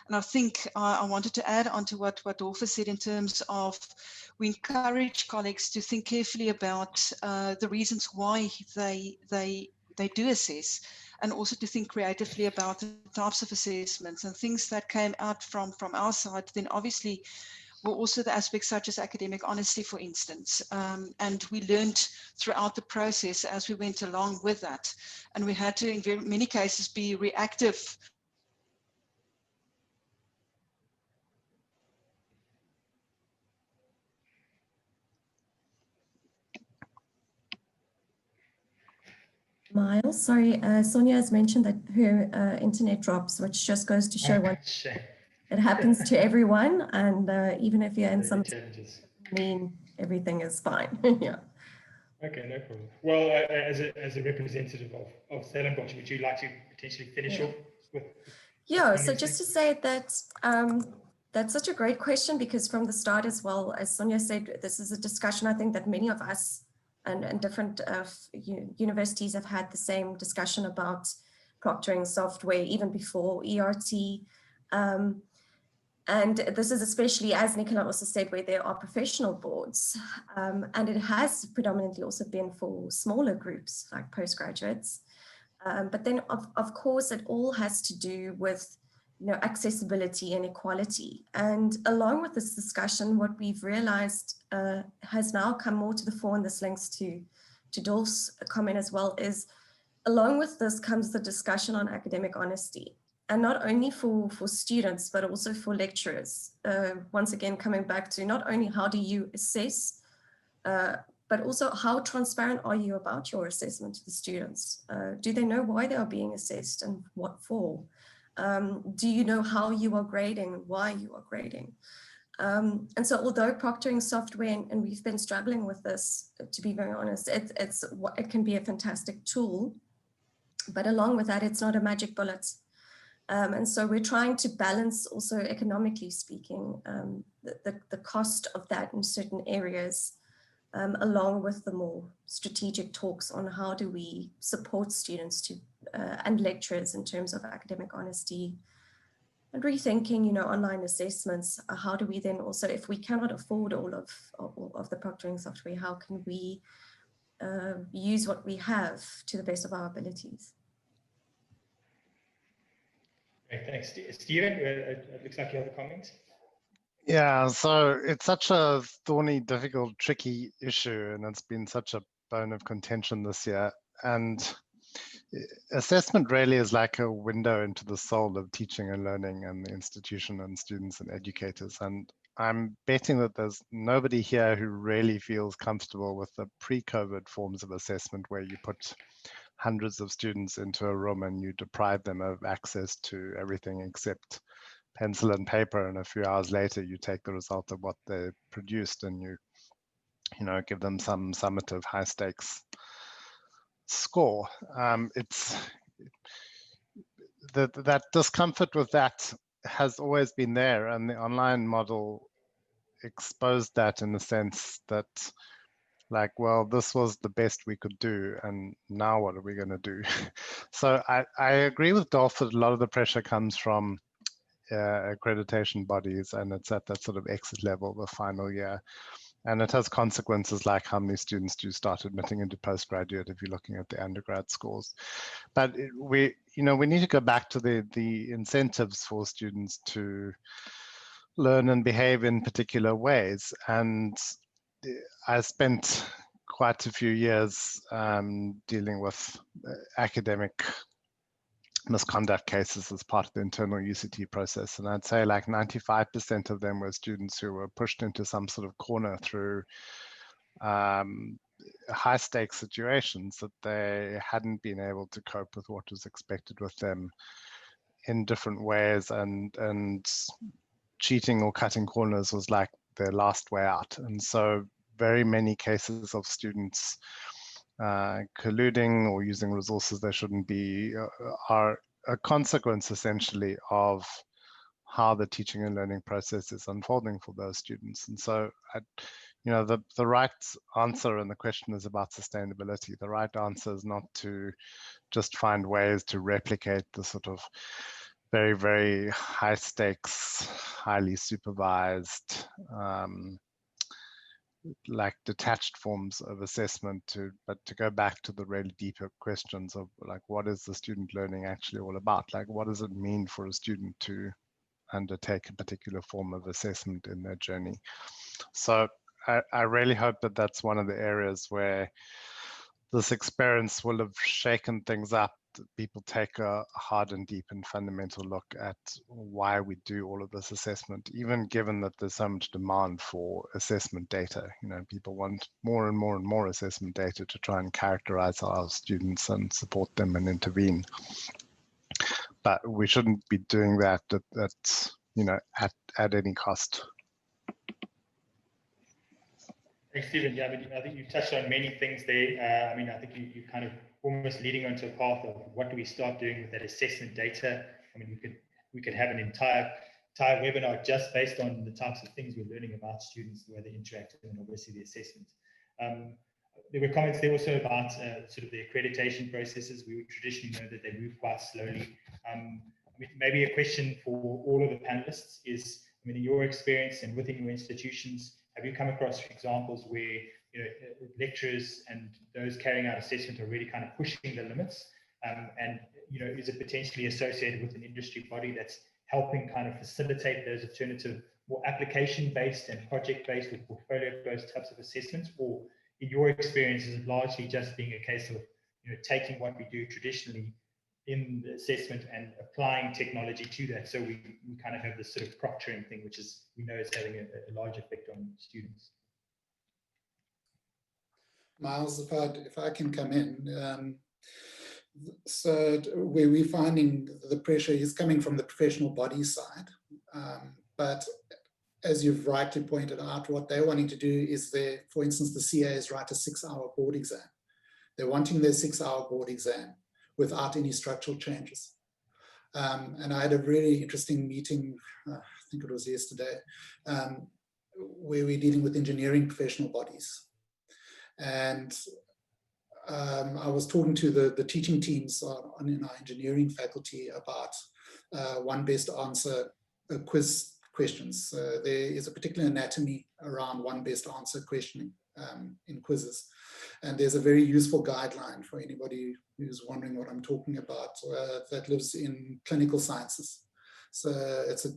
And I think I wanted to add on to what Dolf said in terms of, we encourage colleagues to think carefully about the reasons why they do assess, and also to think creatively about the types of assessments and things that came out from our side. Then obviously were also the aspects such as academic honesty, for instance. And we learned throughout the process as we went along with that. And we had to, in very many cases, be reactive. Miles, sorry, Sonia has mentioned that her internet drops, which just goes to show what it happens to everyone. And even if you're in some challenges, everything is fine. Yeah. Okay, no problem. Well, as a representative of Stellenbosch, would you like to potentially finish off with? Yeah, so just to say that that's such a great question, because from the start as well, as Sonia said, this is a discussion I think that many of us and different universities have had the same discussion about proctoring software even before ERT. And this is especially, as Nicola also said, where there are professional boards. And it has predominantly also been for smaller groups like postgraduates. But then, of course, it all has to do with accessibility and equality. And along with this discussion, what we've realized has now come more to the fore, and this links to Dolph's comment as well, is along with this comes the discussion on academic honesty. And not only for students, but also for lecturers. Once again, coming back to not only how do you assess, but also how transparent are you about your assessment to the students? Do they know why they are being assessed and what for? Do you know how you are grading and why you are grading? And so although proctoring software, and we've been struggling with this, to be very honest, it can be a fantastic tool, but along with that, it's not a magic bullet. And so we're trying to balance also economically speaking, the cost of that in certain areas, along with the more strategic talks on how do we support students and lecturers in terms of academic honesty and rethinking, online assessments. How do we then also, if we cannot afford all of the proctoring software, how can we use what we have to the best of our abilities? Great, thanks. Stephen, it looks like you have a comment. Yeah, so it's such a thorny, difficult, tricky issue, and it's been such a bone of contention this year. And assessment really is like a window into the soul of teaching and learning and the institution and students and educators. And I'm betting that there's nobody here who really feels comfortable with the pre-COVID forms of assessment where you put hundreds of students into a room and you deprive them of access to everything except pencil and paper, and a few hours later you take the result of what they produced and you give them some summative high stakes score. It's that discomfort with that has always been there, and the online model exposed that in the sense that, like, well, this was the best we could do, and now what are we going to do? So I agree with Dolph that a lot of the pressure comes from accreditation bodies, and it's at that sort of exit level, the final year. And it has consequences like how many students do start admitting into postgraduate if you're looking at the undergrad scores. But we need to go back to the incentives for students to learn and behave in particular ways. And I spent quite a few years dealing with academic misconduct cases as part of the internal UCT process. And I'd say like 95% of them were students who were pushed into some sort of corner through high stakes situations that they hadn't been able to cope with what was expected with them in different ways, and cheating or cutting corners was like their last way out. And so very many cases of students colluding or using resources they shouldn't be are a consequence essentially of how the teaching and learning process is unfolding for those students. And so the right answer, and the question is about sustainability, the right answer is not to just find ways to replicate the sort of very, very high stakes, highly supervised, like detached forms of assessment, but to go back to the really deeper questions of like, what is the student learning actually all about? Like, what does it mean for a student to undertake a particular form of assessment in their journey? So I really hope that that's one of the areas where this experience will have shaken things up. People take a hard and deep and fundamental look at why we do all of this assessment, even given that there's so much demand for assessment data. People want more and more and more assessment data to try and characterize our students and support them and intervene. But we shouldn't be doing that at any cost. Thanks, Stephen. Yeah, I think you touched on many things there. I think you kind of almost leading onto a path of what do we start doing with that assessment data. We could have an entire webinar just based on the types of things we're learning about students, the way they interact, and obviously the assessment. There were comments there also about sort of the accreditation processes. We would traditionally know that they move quite slowly. Maybe a question for all of the panelists is, I mean, in your experience and within your institutions, have you come across examples where lecturers and those carrying out assessment are really kind of pushing the limits? And is it potentially associated with an industry body that's helping kind of facilitate those alternative, more application-based and project-based or portfolio-based types of assessments? Or in your experience, is it largely just being a case of taking what we do traditionally in the assessment and applying technology to that? So we kind of have this sort of proctoring thing, which is, we know is having a large effect on students. Miles, if I can come in. So where we're finding the pressure is coming from the professional body side. But as you've rightly pointed out, what they're wanting to do is for instance, the CAs write a 6-hour board exam. They're wanting their 6-hour board exam without any structural changes. And I had a really interesting meeting, I think it was yesterday, where we're dealing with engineering professional bodies. And I was talking to the teaching teams in our engineering faculty about one best answer quiz questions. There is a particular anatomy around one best answer questioning in quizzes. And there's a very useful guideline for anybody who's wondering what I'm talking about that lives in clinical sciences. So it's a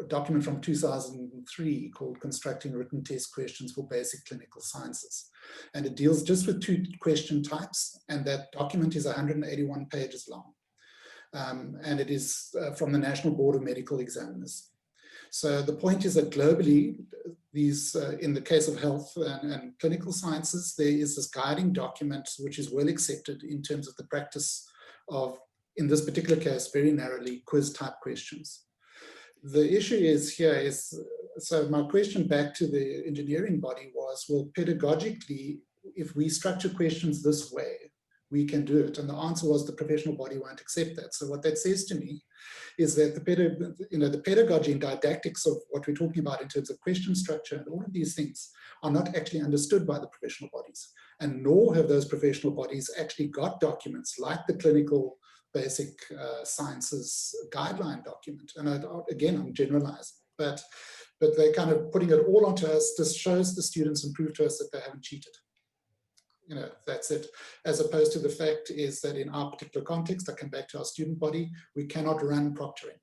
document from 2003 called Constructing Written Test Questions for Basic Clinical Sciences. And it deals just with 2 question types, and that document is 181 pages long. And it is from the National Board of Medical Examiners. So the point is that globally, these, in the case of health and clinical sciences, there is this guiding document which is well accepted in terms of the practice of, in this particular case, very narrowly quiz type questions. The issue is, so my question back to the engineering body was, well, pedagogically, if we structure questions this way, we can do it. And the answer was the professional body won't accept that. So what that says to me is that the pedagogy and didactics of what we're talking about in terms of question structure and all of these things are not actually understood by the professional bodies. And nor have those professional bodies actually got documents like the clinical basic sciences guideline document. And again, I'm generalizing, but they're kind of putting it all onto us. This shows the students and prove to us that they haven't cheated. That's it. As opposed to the fact is that in our particular context, I come back to our student body, we cannot run proctoring.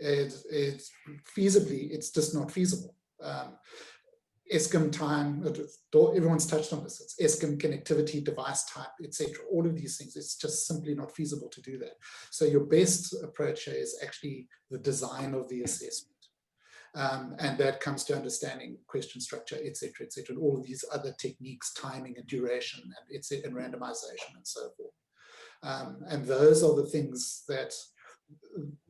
It's feasibly, it's just not feasible. ESCOM time, everyone's touched on this, it's ESCOM connectivity, device type, etc. All of these things, it's just simply not feasible to do that. So your best approach here is actually the design of the assessment. And that comes to understanding question structure, etc., and all of these other techniques, timing and duration, and randomization and so forth. And those are the things that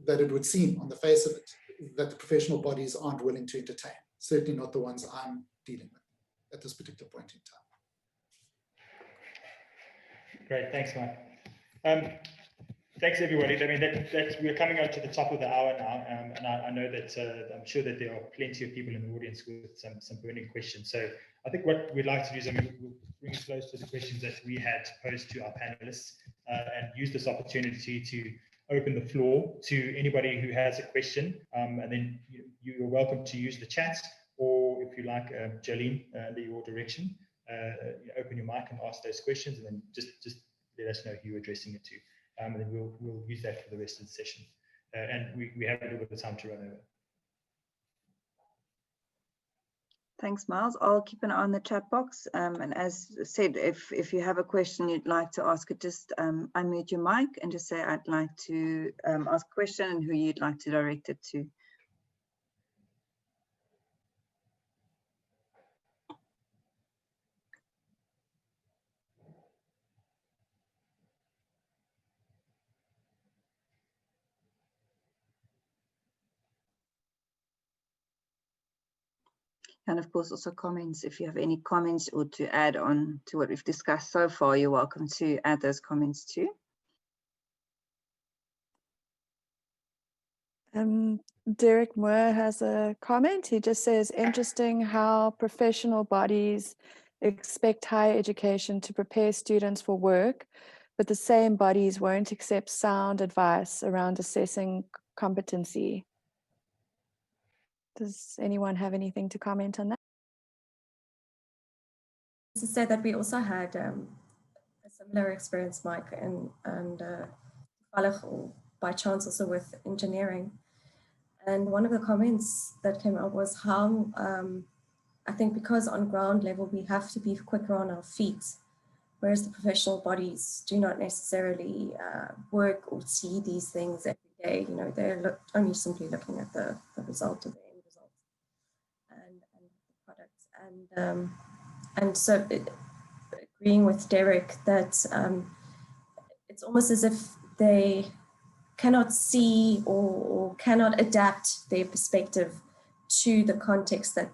it would seem on the face of it that the professional bodies aren't willing to entertain. Certainly not the ones I'm dealing with at this particular point in time. Great, thanks, Mike. Thanks, everybody. I mean, we're coming out to the top of the hour now, and I know that I'm sure that there are plenty of people in the audience with some burning questions. So I think what we'd like to do is, we'll bring us close to the questions that we had posed to our panelists, and use this opportunity to open the floor to anybody who has a question, and then you're welcome to use the chat, or if you like, Jolene, under your direction, open your mic and ask those questions, and then just let us know who you're addressing it to. And then we'll use that for the rest of the session. And we have a little bit of time to run over. Thanks, Miles. I'll keep an eye on the chat box. And as said, if you have a question you'd like to ask it, just unmute your mic and just say, I'd like to ask a question and who you'd like to direct it to. And of course, also comments. If you have any comments or to add on to what we've discussed so far, you're welcome to add those comments too. Derek Moore has a comment. He just says, interesting how professional bodies expect higher education to prepare students for work, but the same bodies won't accept sound advice around assessing competency. Does anyone have anything to comment on that? To say that we also had a similar experience, Mike, and by chance also with engineering. And one of the comments that came out was how I think because on ground level we have to be quicker on our feet, whereas the professional bodies do not necessarily work or see these things every day. You know, they're only simply looking at the result of the end result and the product. And so agreeing with Derek that it's almost as if they cannot see or cannot adapt their perspective to the context that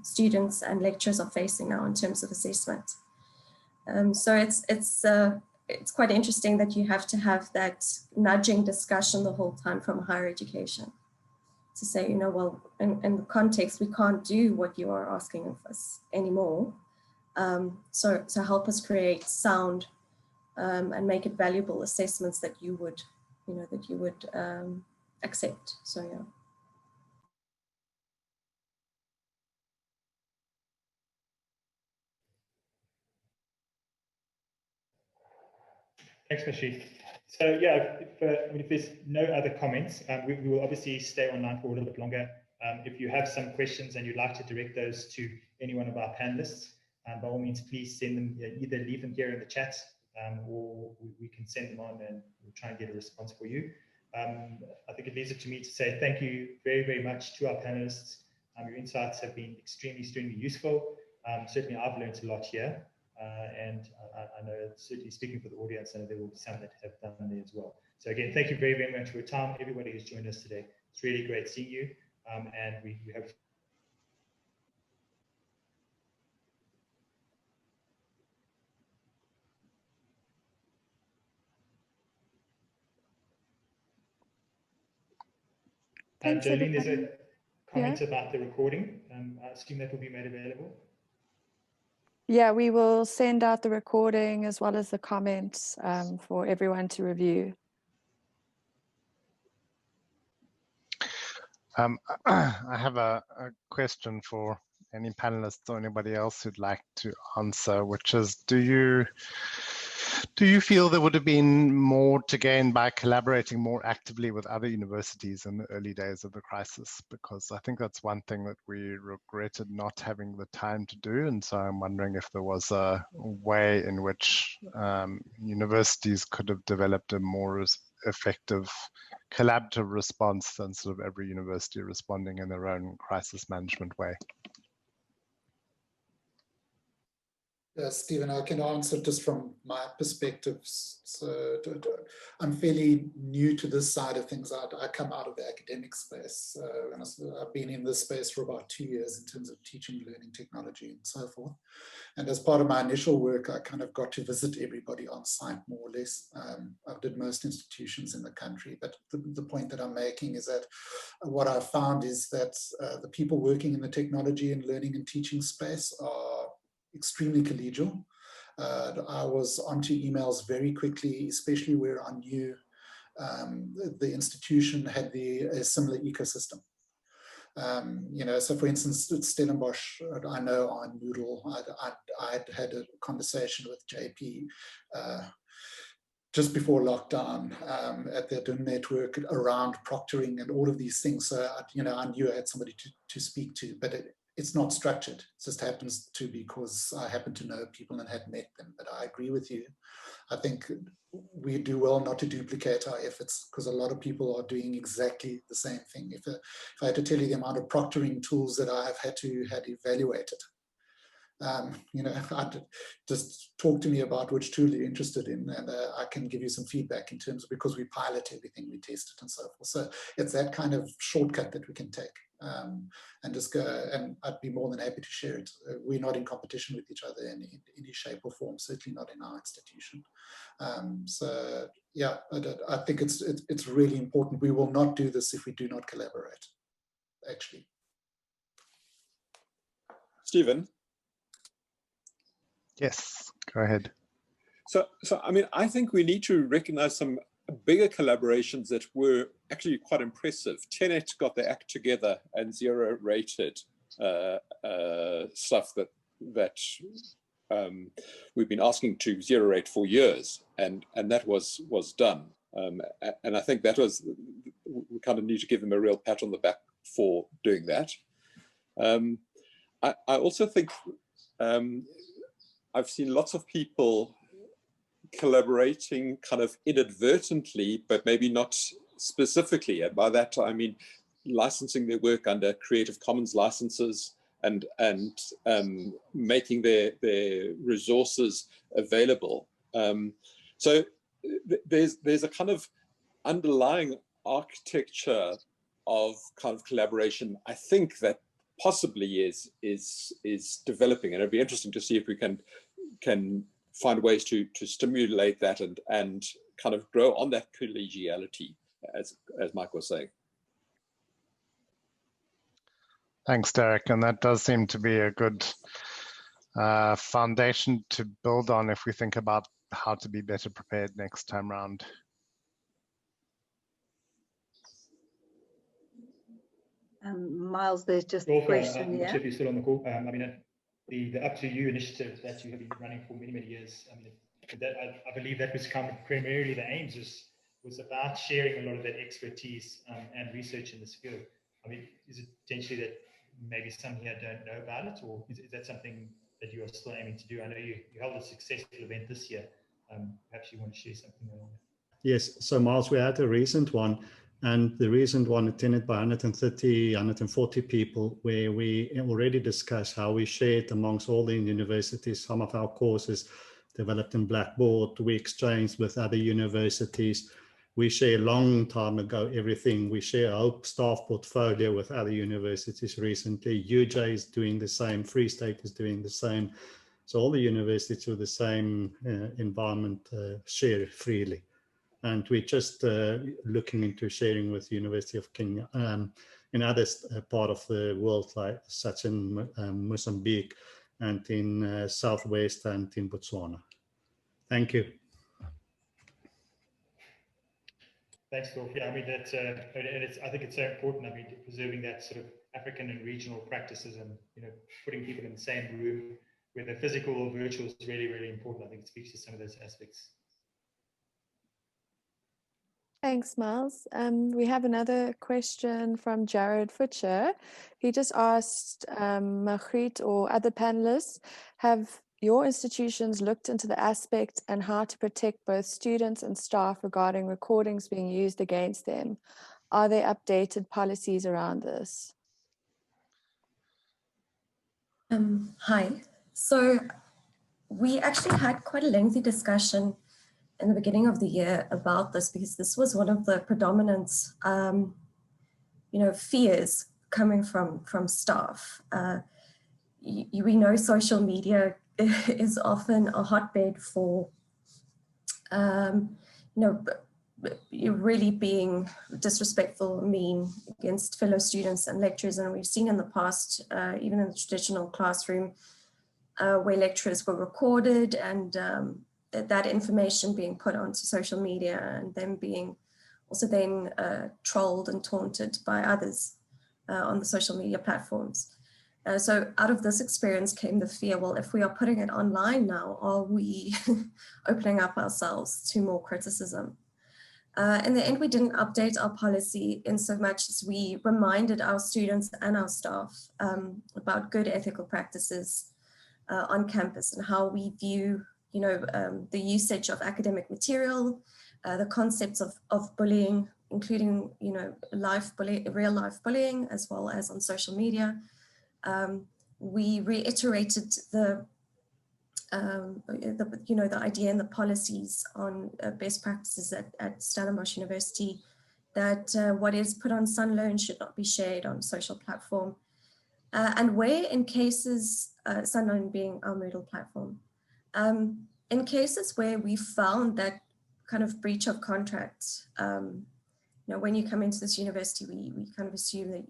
students and lecturers are facing now in terms of assessment. So it's quite interesting that you have to have that nudging discussion the whole time from higher education to say, you know, well, in the context, we can't do what you are asking of us anymore. So help us create sound and make it valuable assessments that you would, accept. So yeah. Thanks, Mashi. So yeah, if there's no other comments, we will obviously stay online for a little bit longer. If you have some questions and you'd like to direct those to any one of our panelists, by all means, please send them, either leave them here in the chat or we can send them on and we'll try and get a response for you. I think it leaves it to me to say thank you very, very much to our panelists. Your insights have been extremely, extremely useful. Certainly I've learned a lot here. And I know, certainly speaking for the audience, I know there will be some that have done there as well. So again, thank you very, very much for your time, everybody who's joined us today. It's really great seeing you, and we hope. Jolene, there's a comment about the recording. I assume that will be made available. Yeah, we will send out the recording as well as the comments for everyone to review. I have a question for any panelists or anybody else who'd like to answer, which is, do you feel there would have been more to gain by collaborating more actively with other universities in the early days of the crisis? Because I think that's one thing that we regretted not having the time to do. And so I'm wondering if there was a way in which universities could have developed a more effective collaborative response than sort of every university responding in their own crisis management way. Stephen, I can answer just from my perspective. So I'm fairly new to this side of things. I come out of the academic space, and I've been in this space for about 2 years in terms of teaching, learning technology and so forth. And as part of my initial work, I kind of got to visit everybody on site more or less. I did most institutions in the country, but the point that I'm making is that what I've found is that the people working in the technology and learning and teaching space are extremely collegial. I was onto emails very quickly, especially where I knew the institution had a similar ecosystem. So for instance, at Stellenbosch, I know on Moodle, I'd had a conversation with JP just before lockdown at the DIN network around proctoring and all of these things. So, I knew I had somebody to speak to, but it's not structured. It just happens to because I happen to know people and had met them. But I agree with you. I think we do well not to duplicate our efforts because a lot of people are doing exactly the same thing. If I had to tell you the amount of proctoring tools that I've had evaluated, I'd just talk to me about which tool you're interested in, and I can give you some feedback in terms of, because we pilot everything, we test it and so forth. So it's that kind of shortcut that we can take and just go, and I'd be more than happy to share it. We're not in competition with each other in any shape or form, certainly not in our institution. So yeah, I think it's really important. We will not do this if we do not collaborate, actually. Stephen? Yes, go ahead. So I mean, I think we need to recognize some bigger collaborations that were actually quite impressive. Tenet got their act together and zero rated stuff that we've been asking to zero rate for years, and that was done. And I think that was, we kind of need to give them a real pat on the back for doing that. I also think I've seen lots of people collaborating kind of inadvertently, but maybe not specifically. And by that, I mean licensing their work under Creative Commons licenses and making their resources available. So there's a kind of underlying architecture of kind of collaboration, I think, that possibly is developing, and it'd be interesting to see if we can find ways to stimulate that and kind of grow on that collegiality, as Mike was saying. Thanks, Derek. And that does seem to be a good foundation to build on if we think about how to be better prepared next time round. Miles, there's just a question. I'm not sure if you're still on the call. I mean, the Up to You initiative that you have been running for many, many years. I mean, I believe that was kind of primarily the aims was about sharing a lot of that expertise and research in this field. I mean, is it potentially that maybe some here don't know about it, or is that something that you are still aiming to do? I know you held a successful event this year. Perhaps you want to share something along that. Yes, so Miles, we had a recent one, and the recent one attended by 130, 140 people, where we already discussed how we shared amongst all the universities some of our courses developed in Blackboard. We exchanged with other universities. We share a long time ago everything. We share our staff portfolio with other universities recently. UJ is doing the same, Free State is doing the same. So all the universities with the same environment share freely. And we're just looking into sharing with University of Kenya in other part of the world, like such in Mozambique and in Southwest and in Botswana. Thank you. Thanks, Dolph. Yeah, I mean, that's, and I think it's so important. I mean, preserving that sort of African and regional practices, and putting people in the same room, whether physical or virtual, is really, really important. I think it speaks to some of those aspects. Thanks, Miles. We have another question from Jared Futcher. He just asked Margriet or other panelists, have your institutions looked into the aspect and how to protect both students and staff regarding recordings being used against them? Are there updated policies around this? Hi. So we actually had quite a lengthy discussion in the beginning of the year about this, because this was one of the predominant, fears coming from staff. We know social media is often a hotbed for, really being disrespectful, mean against fellow students and lecturers. And we've seen in the past, even in the traditional classroom, where lecturers were recorded and that information being put onto social media and them being also then trolled and taunted by others on the social media platforms. So out of this experience came the fear, well, if we are putting it online now, are we opening up ourselves to more criticism? In the end, we didn't update our policy in so much as we reminded our students and our staff about good ethical practices on campus and how we view the usage of academic material, the concepts of bullying, including, real life bullying, as well as on social media. We reiterated the idea and the policies on best practices at Stellenbosch University, that what is put on Sunlearn should not be shared on social platform. And where in cases, Sunlearn being our Moodle platform, in cases where we found that kind of breach of contract, when you come into this university, we kind of assume that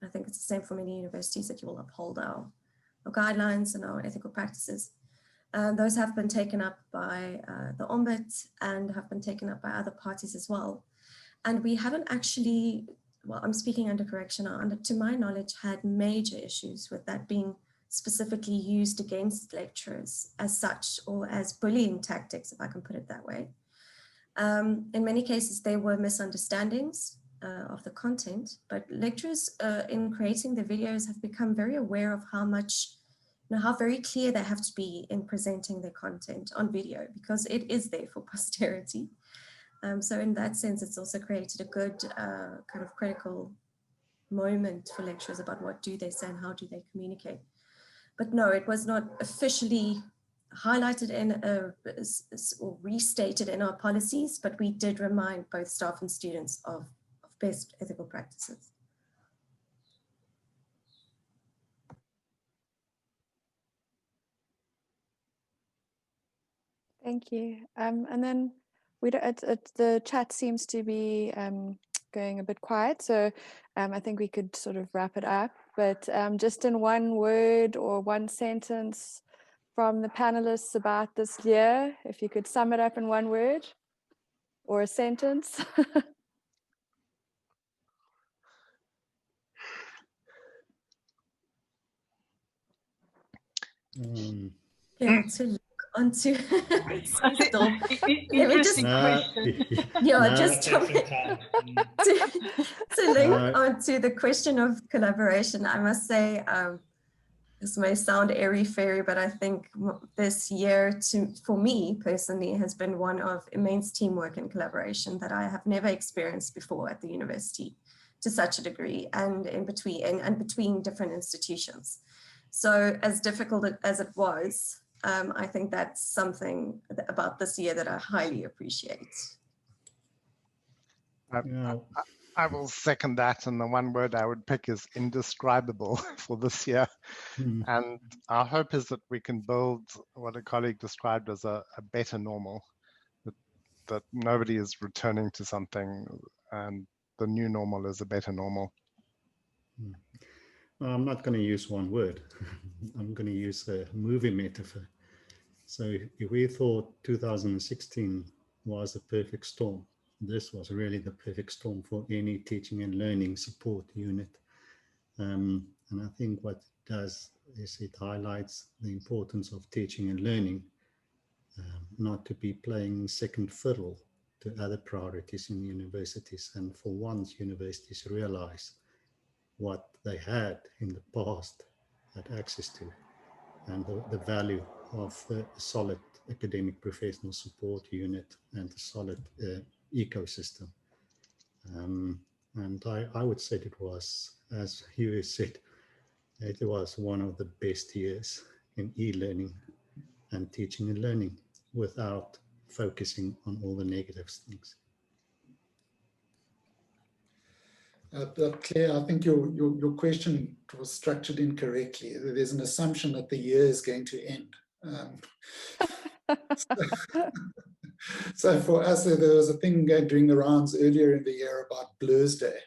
I think it's the same for many universities, that you will uphold our guidelines and our ethical practices. Those have been taken up by the Ombuds and have been taken up by other parties as well. And we haven't actually, well, I'm speaking under correction now, to my knowledge, had major issues with that being specifically used against lecturers as such, or as bullying tactics, if I can put it that way. In many cases, there were misunderstandings of the content, but lecturers in creating the videos have become very aware of how much, how very clear they have to be in presenting their content on video, because it is there for posterity. So in that sense, it's also created a good kind of critical moment for lecturers about what do they say and how do they communicate. But no, it was not officially highlighted in or restated in our policies, but we did remind both staff and students of best ethical practices. Thank you. And then we don't, the chat seems to be going a bit quiet, so I think we could sort of wrap it up. But just in one word or one sentence from the panelists about this year, if you could sum it up in one word or a sentence. Yeah, to look onto interesting question. Yeah, just to link onto the question of collaboration. I must say, this may sound airy-fairy, but I think this year, for me personally, has been one of immense teamwork and collaboration that I have never experienced before at the university to such a degree, and between different institutions. So as difficult as it was, I think that's something about this year that I highly appreciate. I will second that, and the one word I would pick is indescribable for this year. And our hope is that we can build what a colleague described as a better normal, that nobody is returning to something, and the new normal is a better normal. I'm not going to use one word. I'm going to use a movie metaphor. So if we thought 2016 was a perfect storm, this was really the perfect storm for any teaching and learning support unit. And I think what it does is it highlights the importance of teaching and learning, not to be playing second fiddle to other priorities in universities. And for once, universities realize what they had in the past had access to, and the value of a solid academic professional support unit and a solid ecosystem. And I would say it was, as Huey said, it was one of the best years in e-learning and teaching and learning without focusing on all the negative things. Claire, I think your question was structured incorrectly. There's an assumption that the year is going to end. So for us, there was a thing doing the rounds earlier in the year about Blur's Day,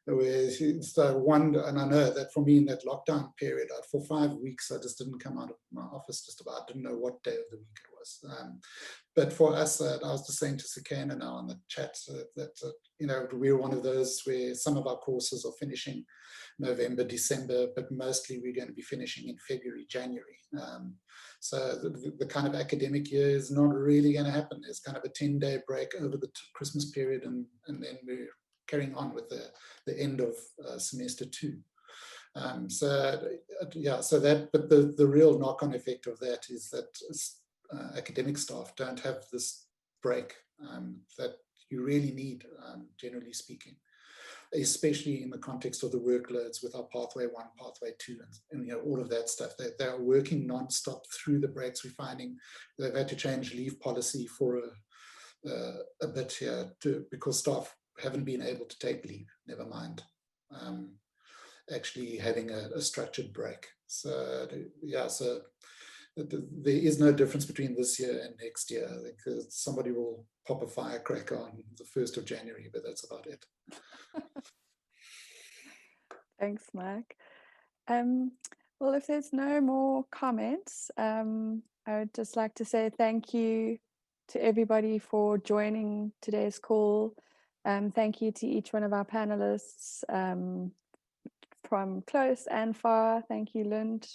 where and I know that for me in that lockdown period, for 5 weeks, I just didn't come out of my office, just about, didn't know what day of the week it was. But for us, I was just saying to Sakana now on the chat that you know, we're one of those where some of our courses are finishing November, December, but mostly we're going to be finishing in February, January. So the kind of academic year is not really going to happen. There's kind of a 10-day break over the Christmas period, and then we're carrying on with the end of semester 2. So yeah, so that, but the real knock-on effect of that is that academic staff don't have this break that you really need, generally speaking, especially in the context of the workloads with our pathway 1, pathway 2, and you know, all of that stuff. They are working non-stop through the breaks. We're finding they've had to change leave policy for a bit here because staff haven't been able to take leave, never mind actually having a structured break. So yeah, so there is no difference between this year and next year. I think somebody will pop a firecracker on the 1st of January, but that's about it. Thanks, Mike. Well, if there's no more comments, I would just like to say thank you to everybody for joining today's call. Thank you to each one of our panelists from close and far. Thank you, Lund,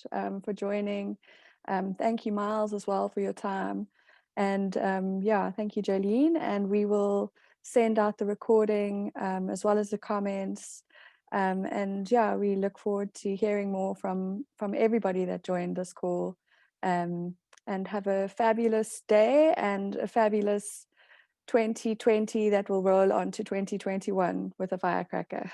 for joining. Thank you, Miles, as well, for your time. And yeah, thank you, Jolene. And we will send out the recording as well as the comments. And yeah, we look forward to hearing more from everybody that joined this call. And have a fabulous day and a fabulous 2020 that will roll on to 2021 with a firecracker.